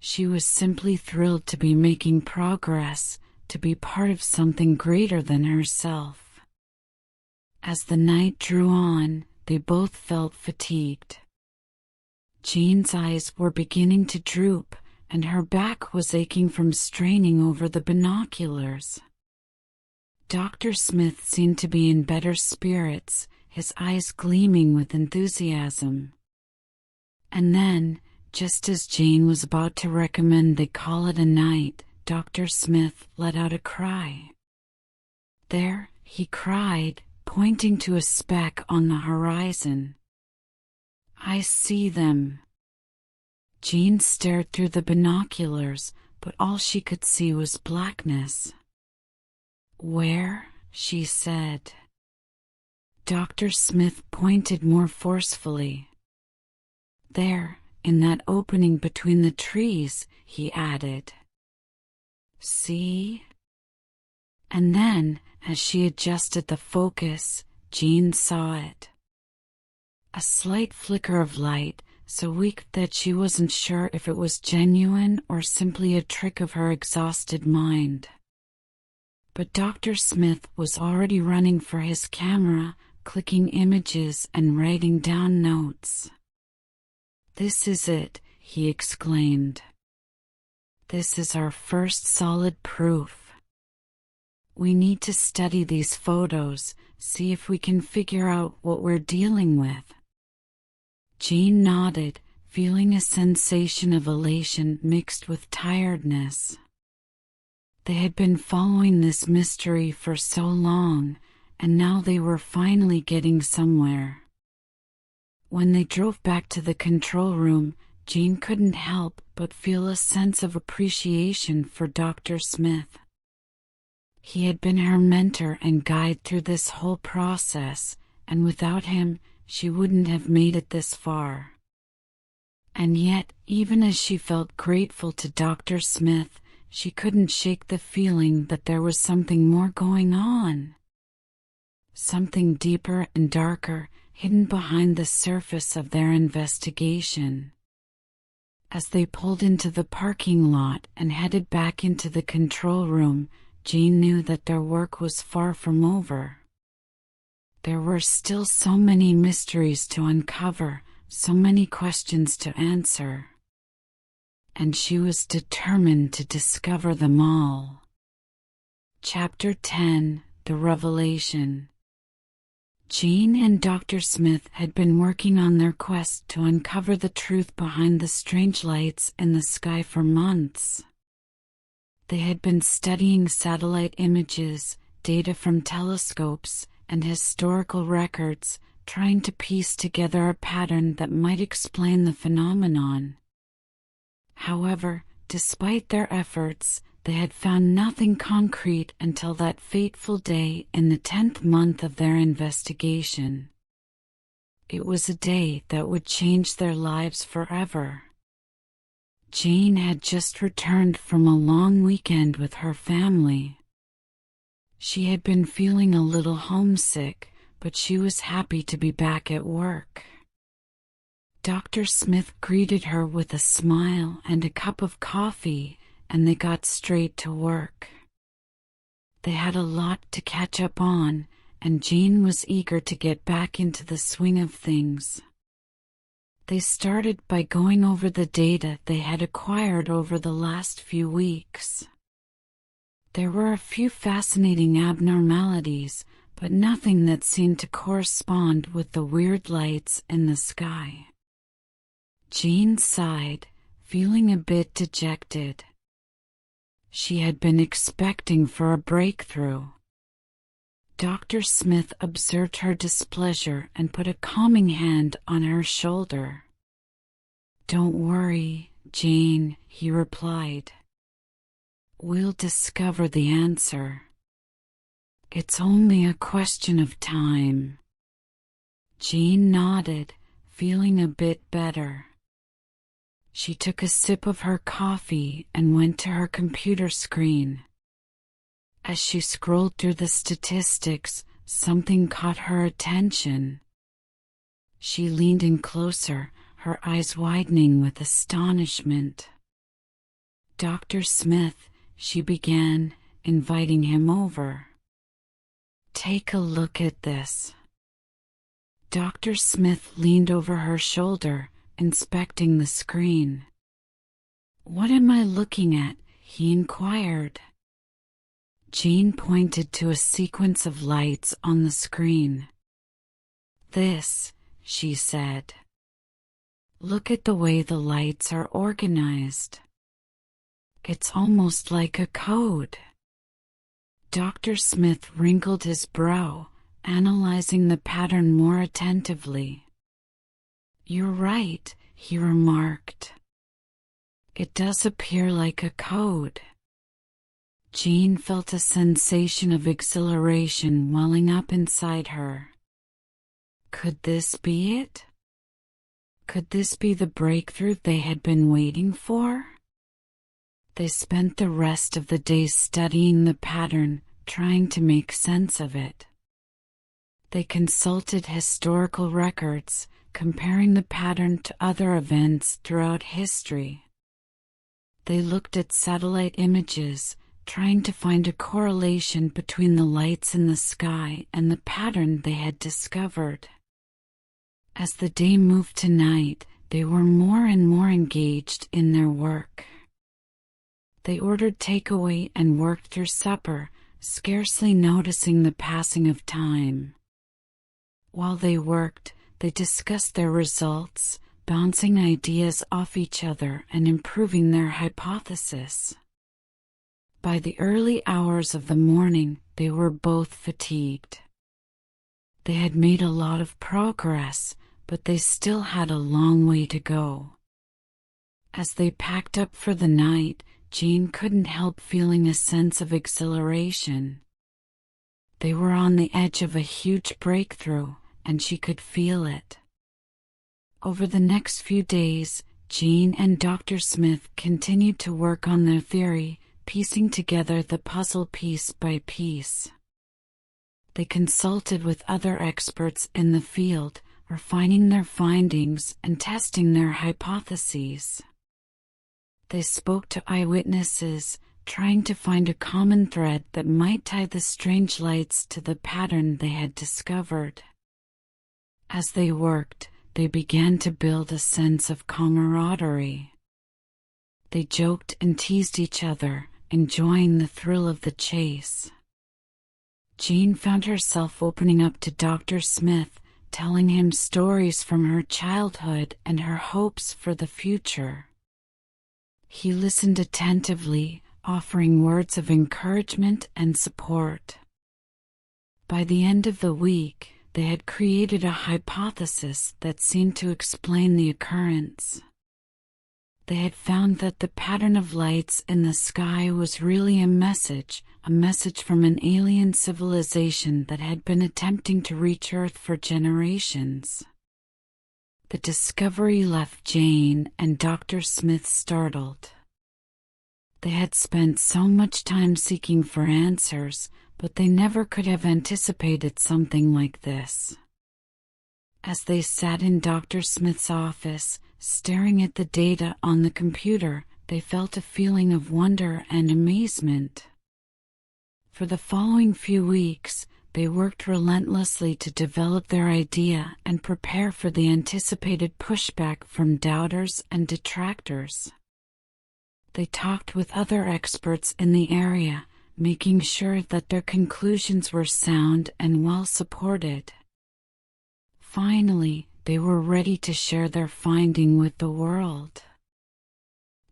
She was simply thrilled to be making progress, to be part of something greater than herself. As the night drew on, they both felt fatigued. Jean's eyes were beginning to droop, and her back was aching from straining over the binoculars. Dr. Smith seemed to be in better spirits, his eyes gleaming with enthusiasm. And then, just as Jane was about to recommend they call it a night, Dr. Smith let out a cry. "There," he cried, pointing to a speck on the horizon. "I see them." Jean stared through the binoculars, but all she could see was blackness. "Where?" she said. Dr. Smith pointed more forcefully. "There, in that opening between the trees," he added. "See?" And then, as she adjusted the focus, Jean saw it. A slight flicker of light, so weak that she wasn't sure if it was genuine or simply a trick of her exhausted mind. But Dr. Smith was already running for his camera, clicking images and writing down notes. "This is it," he exclaimed. "This is our first solid proof. We need to study these photos, see if we can figure out what we're dealing with." Jean nodded, feeling a sensation of elation mixed with tiredness. They had been following this mystery for so long, and now they were finally getting somewhere. When they drove back to the control room, Jean couldn't help but feel a sense of appreciation for Dr. Smith. He had been her mentor and guide through this whole process, and without him, she wouldn't have made it this far. And yet, even as she felt grateful to Dr. Smith, she couldn't shake the feeling that there was something more going on. Something deeper and darker, hidden behind the surface of their investigation. As they pulled into the parking lot and headed back into the control room, Jean knew that their work was far from over. There were still so many mysteries to uncover, so many questions to answer. And she was determined to discover them all. Chapter 10: The Revelation. Jean and Dr. Smith had been working on their quest to uncover the truth behind the strange lights in the sky for months. They had been studying satellite images, data from telescopes, and historical records, trying to piece together a pattern that might explain the phenomenon. However, despite their efforts, they had found nothing concrete until that fateful day in the 10th month of their investigation. It was a day that would change their lives forever. Jean had just returned from a long weekend with her family. She had been feeling a little homesick, but she was happy to be back at work. Dr. Smith greeted her with a smile and a cup of coffee, and they got straight to work. They had a lot to catch up on, and Jean was eager to get back into the swing of things. They started by going over the data they had acquired over the last few weeks. There were a few fascinating abnormalities, but nothing that seemed to correspond with the weird lights in the sky. Jean sighed, feeling a bit dejected. She had been expecting for a breakthrough. Dr. Smith observed her displeasure and put a calming hand on her shoulder. "Don't worry, Jane," he replied. "We'll discover the answer. It's only a question of time." Jean nodded, feeling a bit better. She took a sip of her coffee and went to her computer screen. As she scrolled through the statistics, something caught her attention. She leaned in closer, her eyes widening with astonishment. "Dr. Smith," she began, inviting him over. "Take a look at this." Dr. Smith leaned over her shoulder, inspecting the screen. "What am I looking at?" he inquired. Jean pointed to a sequence of lights on the screen. "This," she said. "Look at the way the lights are organized. It's almost like a code." Dr. Smith wrinkled his brow, analyzing the pattern more attentively. "You're right," he remarked. "It does appear like a code." Jean felt a sensation of exhilaration welling up inside her. Could this be it? Could this be the breakthrough they had been waiting for? They spent the rest of the day studying the pattern, trying to make sense of it. They consulted historical records, comparing the pattern to other events throughout history. They looked at satellite images, trying to find a correlation between the lights in the sky and the pattern they had discovered. As the day moved to night, they were more and more engaged in their work. They ordered takeaway and worked through supper, scarcely noticing the passing of time. While they worked, they discussed their results, bouncing ideas off each other and improving their hypothesis. By the early hours of the morning, they were both fatigued. They had made a lot of progress, but they still had a long way to go. As they packed up for the night, Jean couldn't help feeling a sense of exhilaration. They were on the edge of a huge breakthrough, and she could feel it. Over the next few days, Jean and Dr. Smith continued to work on their theory, piecing together the puzzle piece by piece. They consulted with other experts in the field, refining their findings and testing their hypotheses. They spoke to eyewitnesses, trying to find a common thread that might tie the strange lights to the pattern they had discovered. As they worked, they began to build a sense of camaraderie. They joked and teased each other, enjoying the thrill of the chase. Jean found herself opening up to Dr. Smith, telling him stories from her childhood and her hopes for the future. He listened attentively, offering words of encouragement and support. By the end of the week, they had created a hypothesis that seemed to explain the occurrence. They had found that the pattern of lights in the sky was really a message from an alien civilization that had been attempting to reach Earth for generations. The discovery left Jane and Dr. Smith startled. They had spent so much time seeking for answers, but they never could have anticipated something like this. As they sat in Dr. Smith's office, staring at the data on the computer, they felt a feeling of wonder and amazement. For the following few weeks, they worked relentlessly to develop their idea and prepare for the anticipated pushback from doubters and detractors. They talked with other experts in the area, making sure that their conclusions were sound and well supported. Finally, they were ready to share their finding with the world.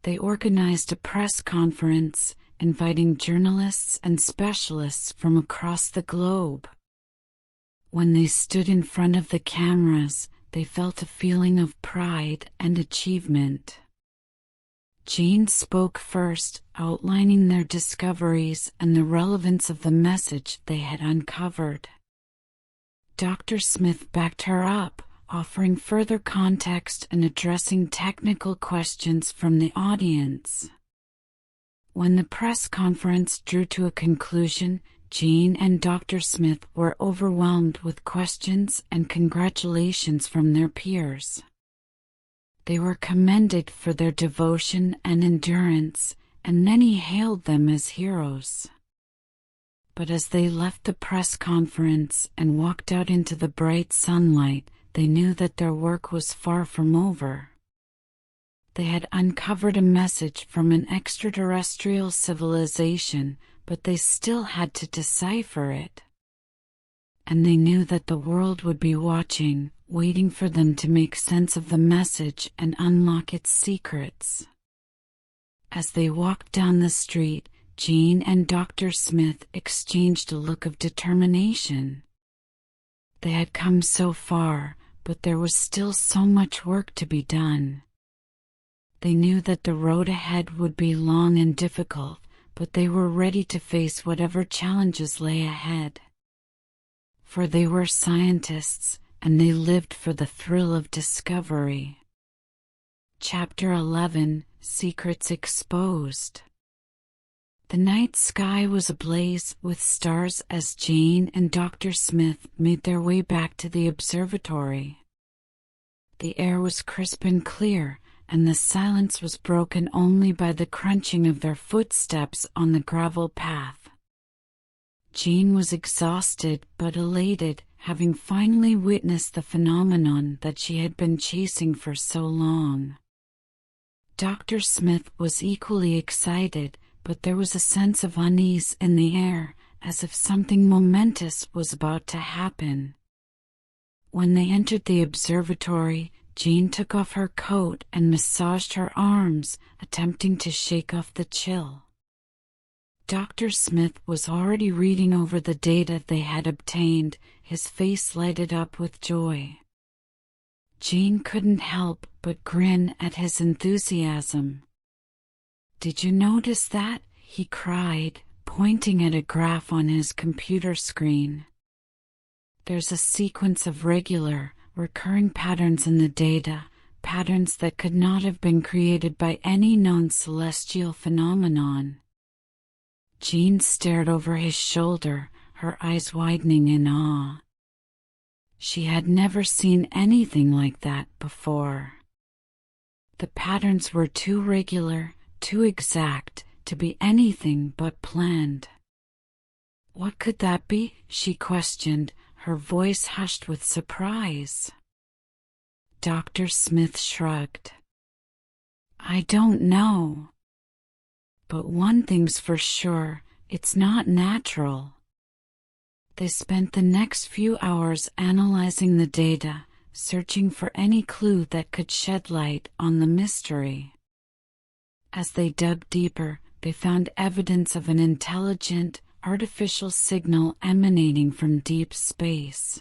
They organized a press conference, inviting journalists and specialists from across the globe. When they stood in front of the cameras, they felt a feeling of pride and achievement. Jean spoke first, outlining their discoveries and the relevance of the message they had uncovered. Dr. Smith backed her up, offering further context and addressing technical questions from the audience. When the press conference drew to a conclusion, Jean and Dr. Smith were overwhelmed with questions and congratulations from their peers. They were commended for their devotion and endurance, and many hailed them as heroes. But as they left the press conference and walked out into the bright sunlight, they knew that their work was far from over. They had uncovered a message from an extraterrestrial civilization, but they still had to decipher it. And they knew that the world would be watching, waiting for them to make sense of the message and unlock its secrets. As they walked down the street, Jean and Dr. Smith exchanged a look of determination. They had come so far, but there was still so much work to be done. They knew that the road ahead would be long and difficult, but they were ready to face whatever challenges lay ahead. For they were scientists, and they lived for the thrill of discovery. Chapter 11: Secrets Exposed. The night sky was ablaze with stars as Jane and Dr. Smith made their way back to the observatory. The air was crisp and clear, and the silence was broken only by the crunching of their footsteps on the gravel path. Jane was exhausted but elated, having finally witnessed the phenomenon that she had been chasing for so long. Dr. Smith was equally excited, but there was a sense of unease in the air, as if something momentous was about to happen. When they entered the observatory, Jane took off her coat and massaged her arms, attempting to shake off the chill. Dr. Smith was already reading over the data they had obtained, his face lighted up with joy. Jane couldn't help but grin at his enthusiasm. "Did you notice that?" he cried, pointing at a graph on his computer screen. "There's a sequence of regular, recurring patterns in the data, patterns that could not have been created by any known celestial phenomenon." Jean stared over his shoulder, her eyes widening in awe. She had never seen anything like that before. The patterns were too regular, too exact, to be anything but planned. What could that be? She questioned, her voice hushed with surprise. Dr. Smith shrugged. I don't know. But one thing's for sure, it's not natural. They spent the next few hours analyzing the data, searching for any clue that could shed light on the mystery. As they dug deeper, they found evidence of an intelligent, artificial signal emanating from deep space.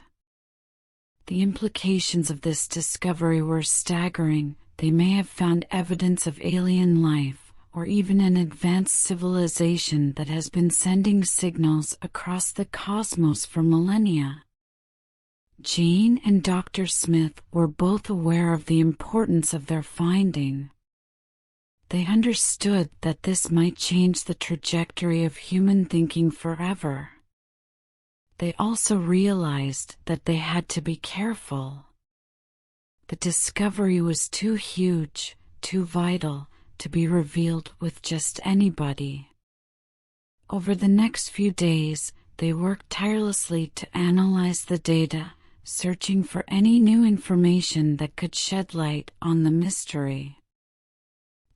The implications of this discovery were staggering. They may have found evidence of alien life, or even an advanced civilization that has been sending signals across the cosmos for millennia. Jane and Dr. Smith were both aware of the importance of their finding. They understood that this might change the trajectory of human thinking forever. They also realized that they had to be careful. The discovery was too huge, too vital, to be revealed with just anybody. Over the next few days, they worked tirelessly to analyze the data, searching for any new information that could shed light on the mystery.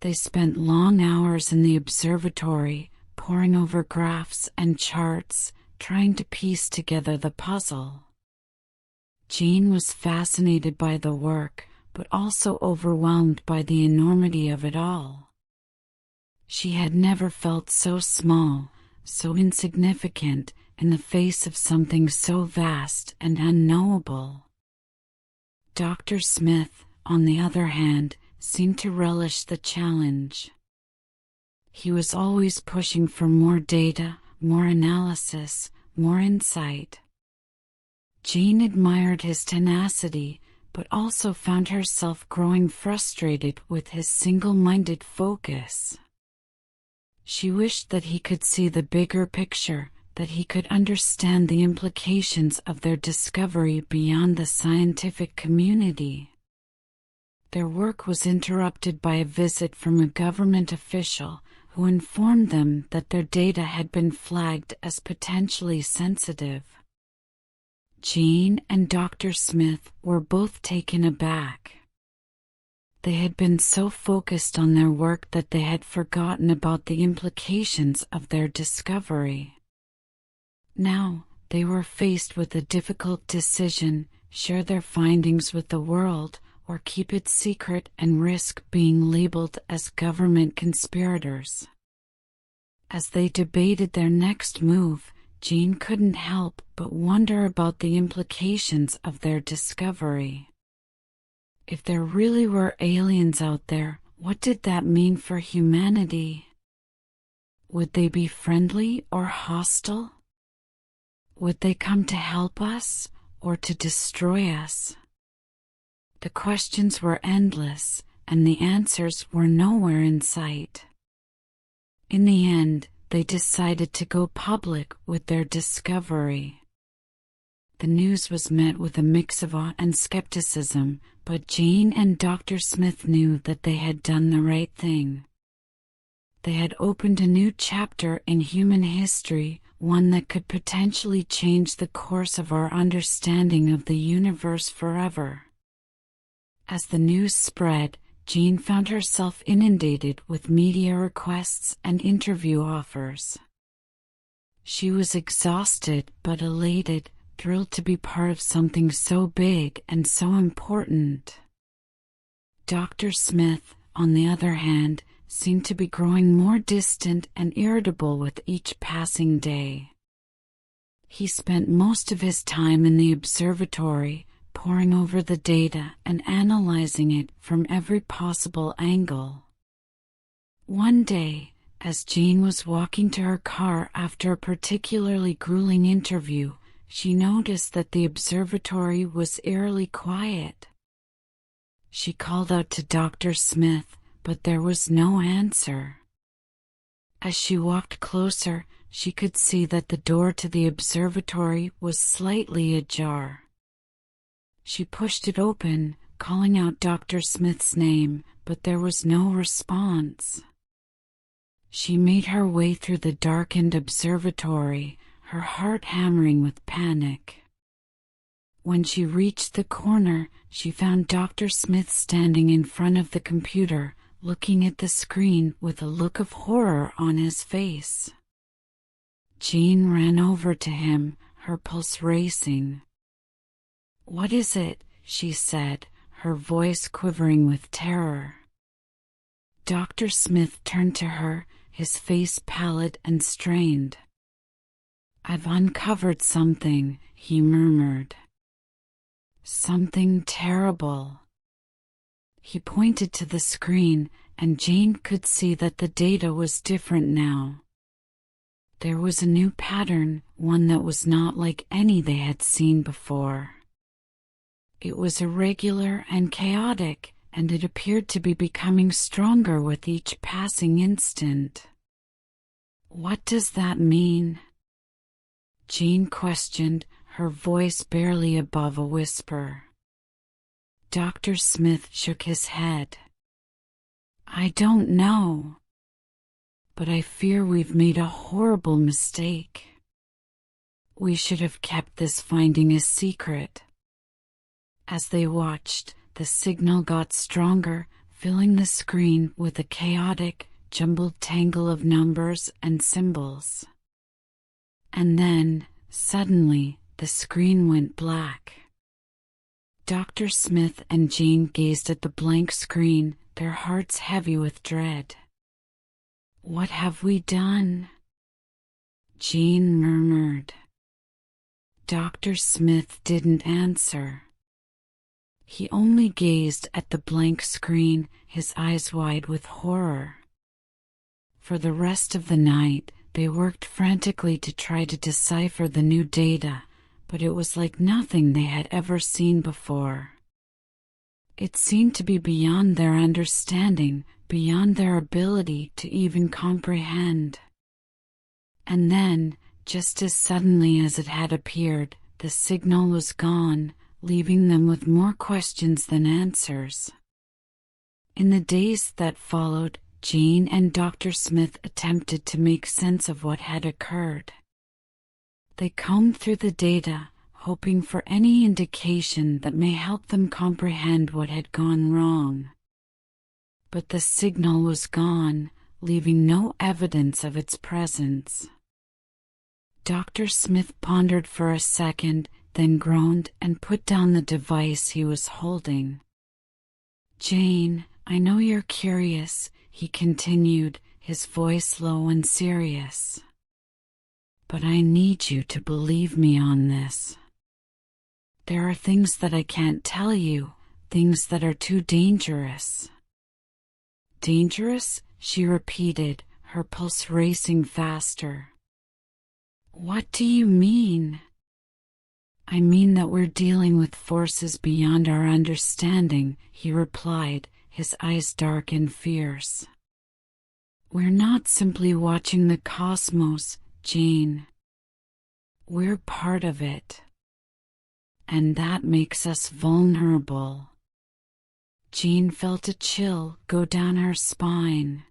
They spent long hours in the observatory, poring over graphs and charts, trying to piece together the puzzle. Jane was fascinated by the work, but also overwhelmed by the enormity of it all. She had never felt so small, so insignificant, in the face of something so vast and unknowable. Dr. Smith, on the other hand, seemed to relish the challenge. He was always pushing for more data, more analysis, more insight. Jane admired his tenacity, but also found herself growing frustrated with his single-minded focus. She wished that he could see the bigger picture, that he could understand the implications of their discovery beyond the scientific community. Their work was interrupted by a visit from a government official who informed them that their data had been flagged as potentially sensitive. Jane and Dr. Smith were both taken aback. They had been so focused on their work that they had forgotten about the implications of their discovery. Now, they were faced with a difficult decision: share their findings with the world, or keep it secret and risk being labeled as government conspirators. As they debated their next move, Jane couldn't help but wonder about the implications of their discovery. If there really were aliens out there, what did that mean for humanity? Would they be friendly or hostile? Would they come to help us or to destroy us? The questions were endless, and the answers were nowhere in sight. In the end, they decided to go public with their discovery. The news was met with a mix of awe and skepticism, but Jane and Dr. Smith knew that they had done the right thing. They had opened a new chapter in human history, one that could potentially change the course of our understanding of the universe forever. As the news spread, Jane found herself inundated with media requests and interview offers. She was exhausted but elated, thrilled to be part of something so big and so important. Dr. Smith, on the other hand, seemed to be growing more distant and irritable with each passing day. He spent most of his time in the observatory, poring over the data and analyzing it from every possible angle. One day, as Jane was walking to her car after a particularly grueling interview, she noticed that the observatory was eerily quiet. She called out to Dr. Smith, but there was no answer. As she walked closer, she could see that the door to the observatory was slightly ajar. She pushed it open, calling out Dr. Smith's name, but there was no response. She made her way through the darkened observatory, her heart hammering with panic. When she reached the corner, she found Dr. Smith standing in front of the computer, looking at the screen with a look of horror on his face. Jane ran over to him, her pulse racing. "What is it?" she said, her voice quivering with terror. Dr. Smith turned to her, his face pallid and strained. "I've uncovered something," he murmured. "Something terrible." He pointed to the screen, and Jane could see that the data was different now. There was a new pattern, one that was not like any they had seen before. It was irregular and chaotic, and it appeared to be becoming stronger with each passing instant. "What does that mean?" Jane questioned, her voice barely above a whisper. Dr. Smith shook his head. "I don't know. But I fear we've made a horrible mistake. We should have kept this finding a secret." As they watched, the signal got stronger, filling the screen with a chaotic, jumbled tangle of numbers and symbols. And then, suddenly, the screen went black. Dr. Smith and Jane gazed at the blank screen, their hearts heavy with dread. "What have we done?" Jane murmured. Dr. Smith didn't answer. He only gazed at the blank screen, his eyes wide with horror. For the rest of the night, they worked frantically to try to decipher the new data, but it was like nothing they had ever seen before. It seemed to be beyond their understanding, beyond their ability to even comprehend. And then, just as suddenly as it had appeared, the signal was gone, leaving them with more questions than answers. In the days that followed, Jane and Dr. Smith attempted to make sense of what had occurred. They combed through the data, hoping for any indication that may help them comprehend what had gone wrong. But the signal was gone, leaving no evidence of its presence. Dr. Smith pondered for a second, then groaned and put down the device he was holding. "Jane, I know you're curious," he continued, his voice low and serious. "But I need you to believe me on this. There are things that I can't tell you, things that are too dangerous." "Dangerous?" she repeated, her pulse racing faster. "What do you mean?" "I mean that we're dealing with forces beyond our understanding," he replied, his eyes dark and fierce. "We're not simply watching the cosmos, Jane. We're part of it. And that makes us vulnerable." Jane felt a chill go down her spine.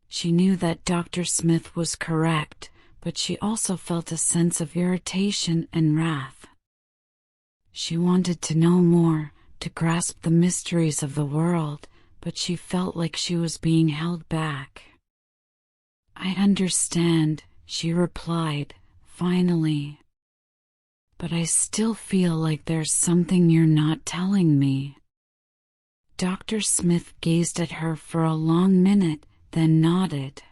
She knew that Dr. Smith was correct, but she also felt a sense of irritation and wrath. She wanted to know more, to grasp the mysteries of the world, but she felt like she was being held back. "I understand," she replied, finally. "But I still feel like there's something you're not telling me." Dr. Smith gazed at her for a long minute, then nodded.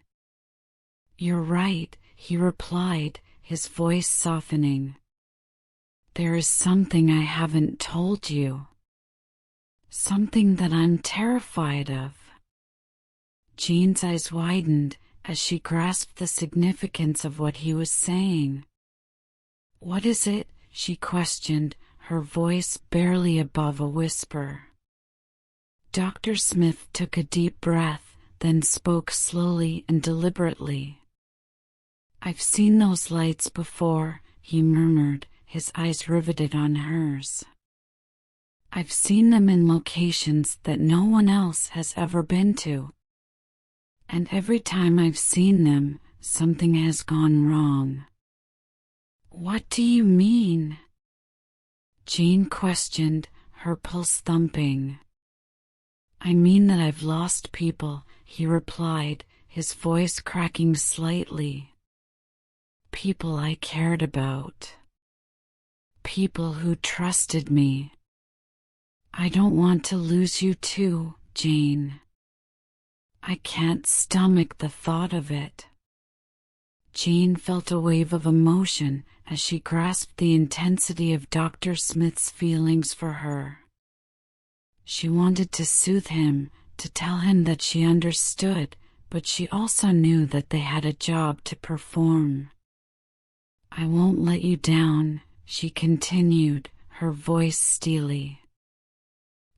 "You're right," he replied, his voice softening. "There is something I haven't told you. Something that I'm terrified of." Jane's eyes widened as she grasped the significance of what he was saying. "What is it?" she questioned, her voice barely above a whisper. Dr. Smith took a deep breath, then spoke slowly and deliberately. "I've seen those lights before," he murmured, his eyes riveted on hers. "I've seen them in locations that no one else has ever been to. And every time I've seen them, something has gone wrong." "What do you mean?" Jean questioned, her pulse thumping. "I mean that I've lost people," he replied, his voice cracking slightly. "People I cared about. People who trusted me. I don't want to lose you too, Jane. I can't stomach the thought of it." Jane felt a wave of emotion as she grasped the intensity of Dr. Smith's feelings for her. She wanted to soothe him, to tell him that she understood, but she also knew that they had a job to perform. "I won't let you down," she continued, her voice steely.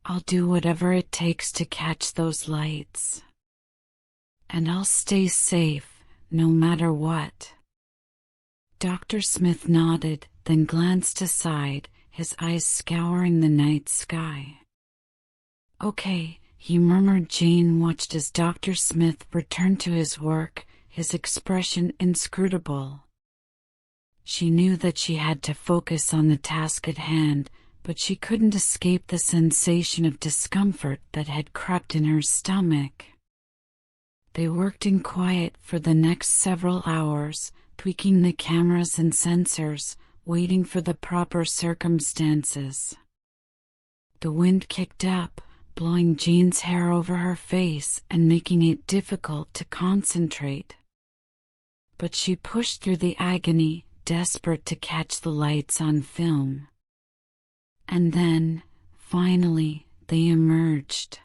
"I'll do whatever it takes to catch those lights. And I'll stay safe, no matter what." Dr. Smith nodded, then glanced aside, his eyes scouring the night sky. "Okay," he murmured. Jane watched as Dr. Smith returned to his work, his expression inscrutable. She knew that she had to focus on the task at hand, but she couldn't escape the sensation of discomfort that had crept in her stomach. They worked in quiet for the next several hours, tweaking the cameras and sensors, waiting for the proper circumstances. The wind kicked up, blowing Jean's hair over her face and making it difficult to concentrate. But she pushed through the agony, desperate to catch the lights on film. And then, finally, they emerged.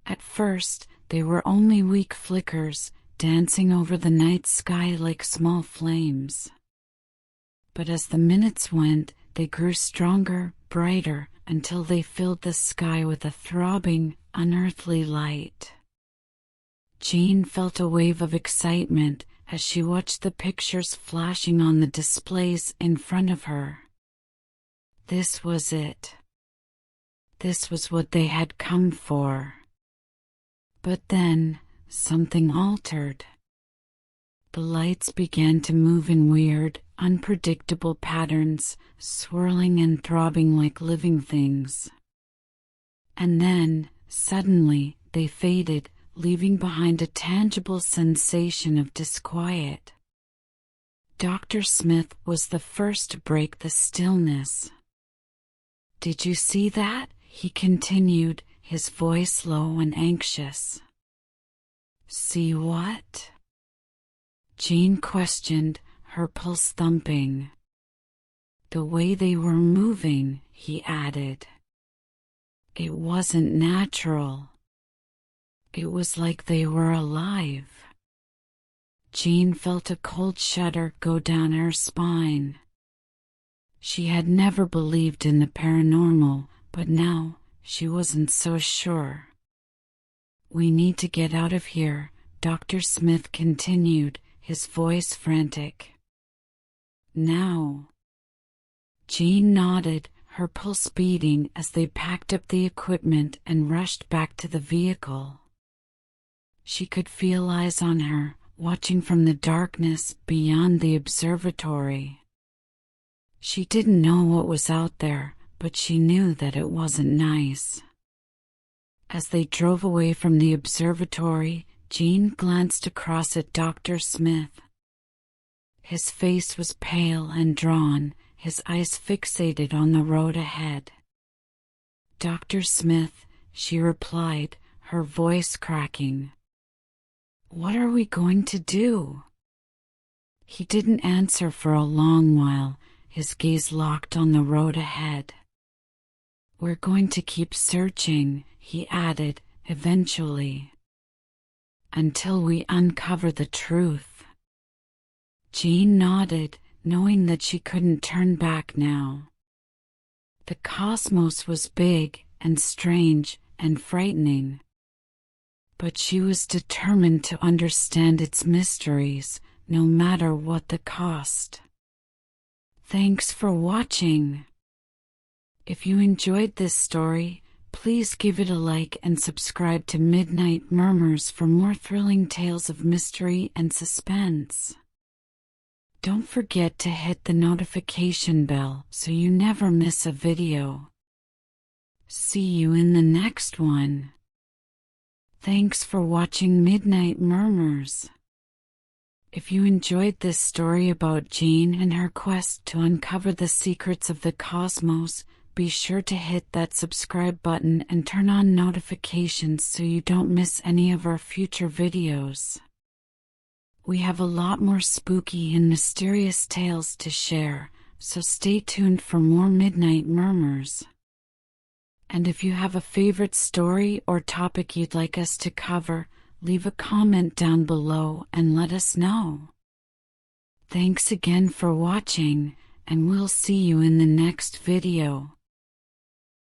At first, they were only weak flickers, dancing over the night sky like small flames. But as the minutes went, they grew stronger, brighter, until they filled the sky with a throbbing, unearthly light. Jean felt a wave of excitement as she watched the pictures flashing on the displays in front of her. This was it. This was what they had come for. But then, something altered. The lights began to move in weird, unpredictable patterns, swirling and throbbing like living things. And then, suddenly, they faded, leaving behind a tangible sensation of disquiet. Dr. Smith was the first to break the stillness. "Did you see that?" he continued, his voice low and anxious. "See what?" Jean questioned, her pulse thumping. "The way they were moving," he added. "It wasn't natural. It was like they were alive." Jean felt a cold shudder go down her spine. She had never believed in the paranormal, but now she wasn't so sure. "We need to get out of here," Dr. Smith continued, his voice frantic. "Now." Jean nodded, her pulse beating as they packed up the equipment and rushed back to the vehicle. She could feel eyes on her, watching from the darkness beyond the observatory. She didn't know what was out there, but she knew that it wasn't nice. As they drove away from the observatory, Jean glanced across at Dr. Smith. His face was pale and drawn, his eyes fixated on the road ahead. "Dr. Smith," she replied, her voice cracking. "What are we going to do?" He didn't answer for a long while, his gaze locked on the road ahead. "We're going to keep searching," he added, eventually. "Until we uncover the truth." Jean nodded, knowing that she couldn't turn back now. The cosmos was big and strange and frightening. But she was determined to understand its mysteries, no matter what the cost. Thanks for watching. If you enjoyed this story, Please give it a like and subscribe to Midnight Murmurs for more thrilling tales of mystery and suspense. Don't forget to hit the notification bell so you never miss a video. See you in the next one. Thanks for watching Midnight Murmurs. If you enjoyed this story about Jane and her quest to uncover the secrets of the cosmos, be sure to hit that subscribe button and turn on notifications so you don't miss any of our future videos. We have a lot more spooky and mysterious tales to share, so stay tuned for more Midnight Murmurs. And if you have a favorite story or topic you'd like us to cover, leave a comment down below and let us know. Thanks again for watching, and we'll see you in the next video.